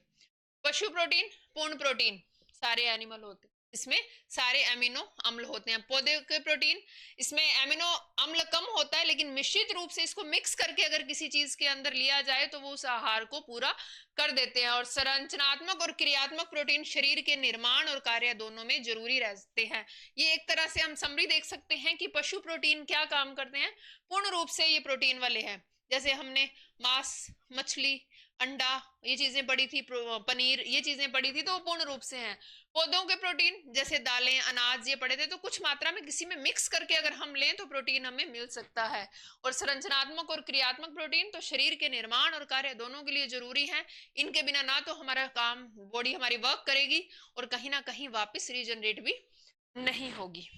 Speaker 1: पशु प्रोटीन, पूर्ण प्रोटीन, सारे एनिमल होते, इसमें सारे एमिनो अम्ल होते हैं। पौधे के प्रोटीन, इसमें एमिनो अम्ल कम होता है, लेकिन मिश्रित रूप से इसको मिक्स करके अगर किसी चीज के अंदर लिया जाए तो वो उस आहार को पूरा कर देते हैं। और संरचनात्मक और क्रियात्मक प्रोटीन शरीर के निर्माण और कार्य दोनों में जरूरी रहते हैं। ये एक तरह से हम समरी देख सकते हैं कि पशु प्रोटीन क्या काम करते हैं, पूर्ण रूप से ये प्रोटीन वाले हैं। जैसे हमने मांस, मछली, अंडा, ये चीजें पढ़ी थी, पनीर, ये चीजें पढ़ी थी, तो वो पूर्ण रूप से हैं। पौधों के प्रोटीन जैसे दालें, अनाज, ये पढ़े थे, तो कुछ मात्रा में किसी में मिक्स करके अगर हम लें तो प्रोटीन हमें मिल सकता है। और संरचनात्मक और क्रियात्मक प्रोटीन तो शरीर के निर्माण और कार्य दोनों के लिए जरूरी है। इनके बिना ना तो हमारा काम, बॉडी हमारी वर्क करेगी और कहीं ना कहीं वापस रीजनरेट भी नहीं होगी।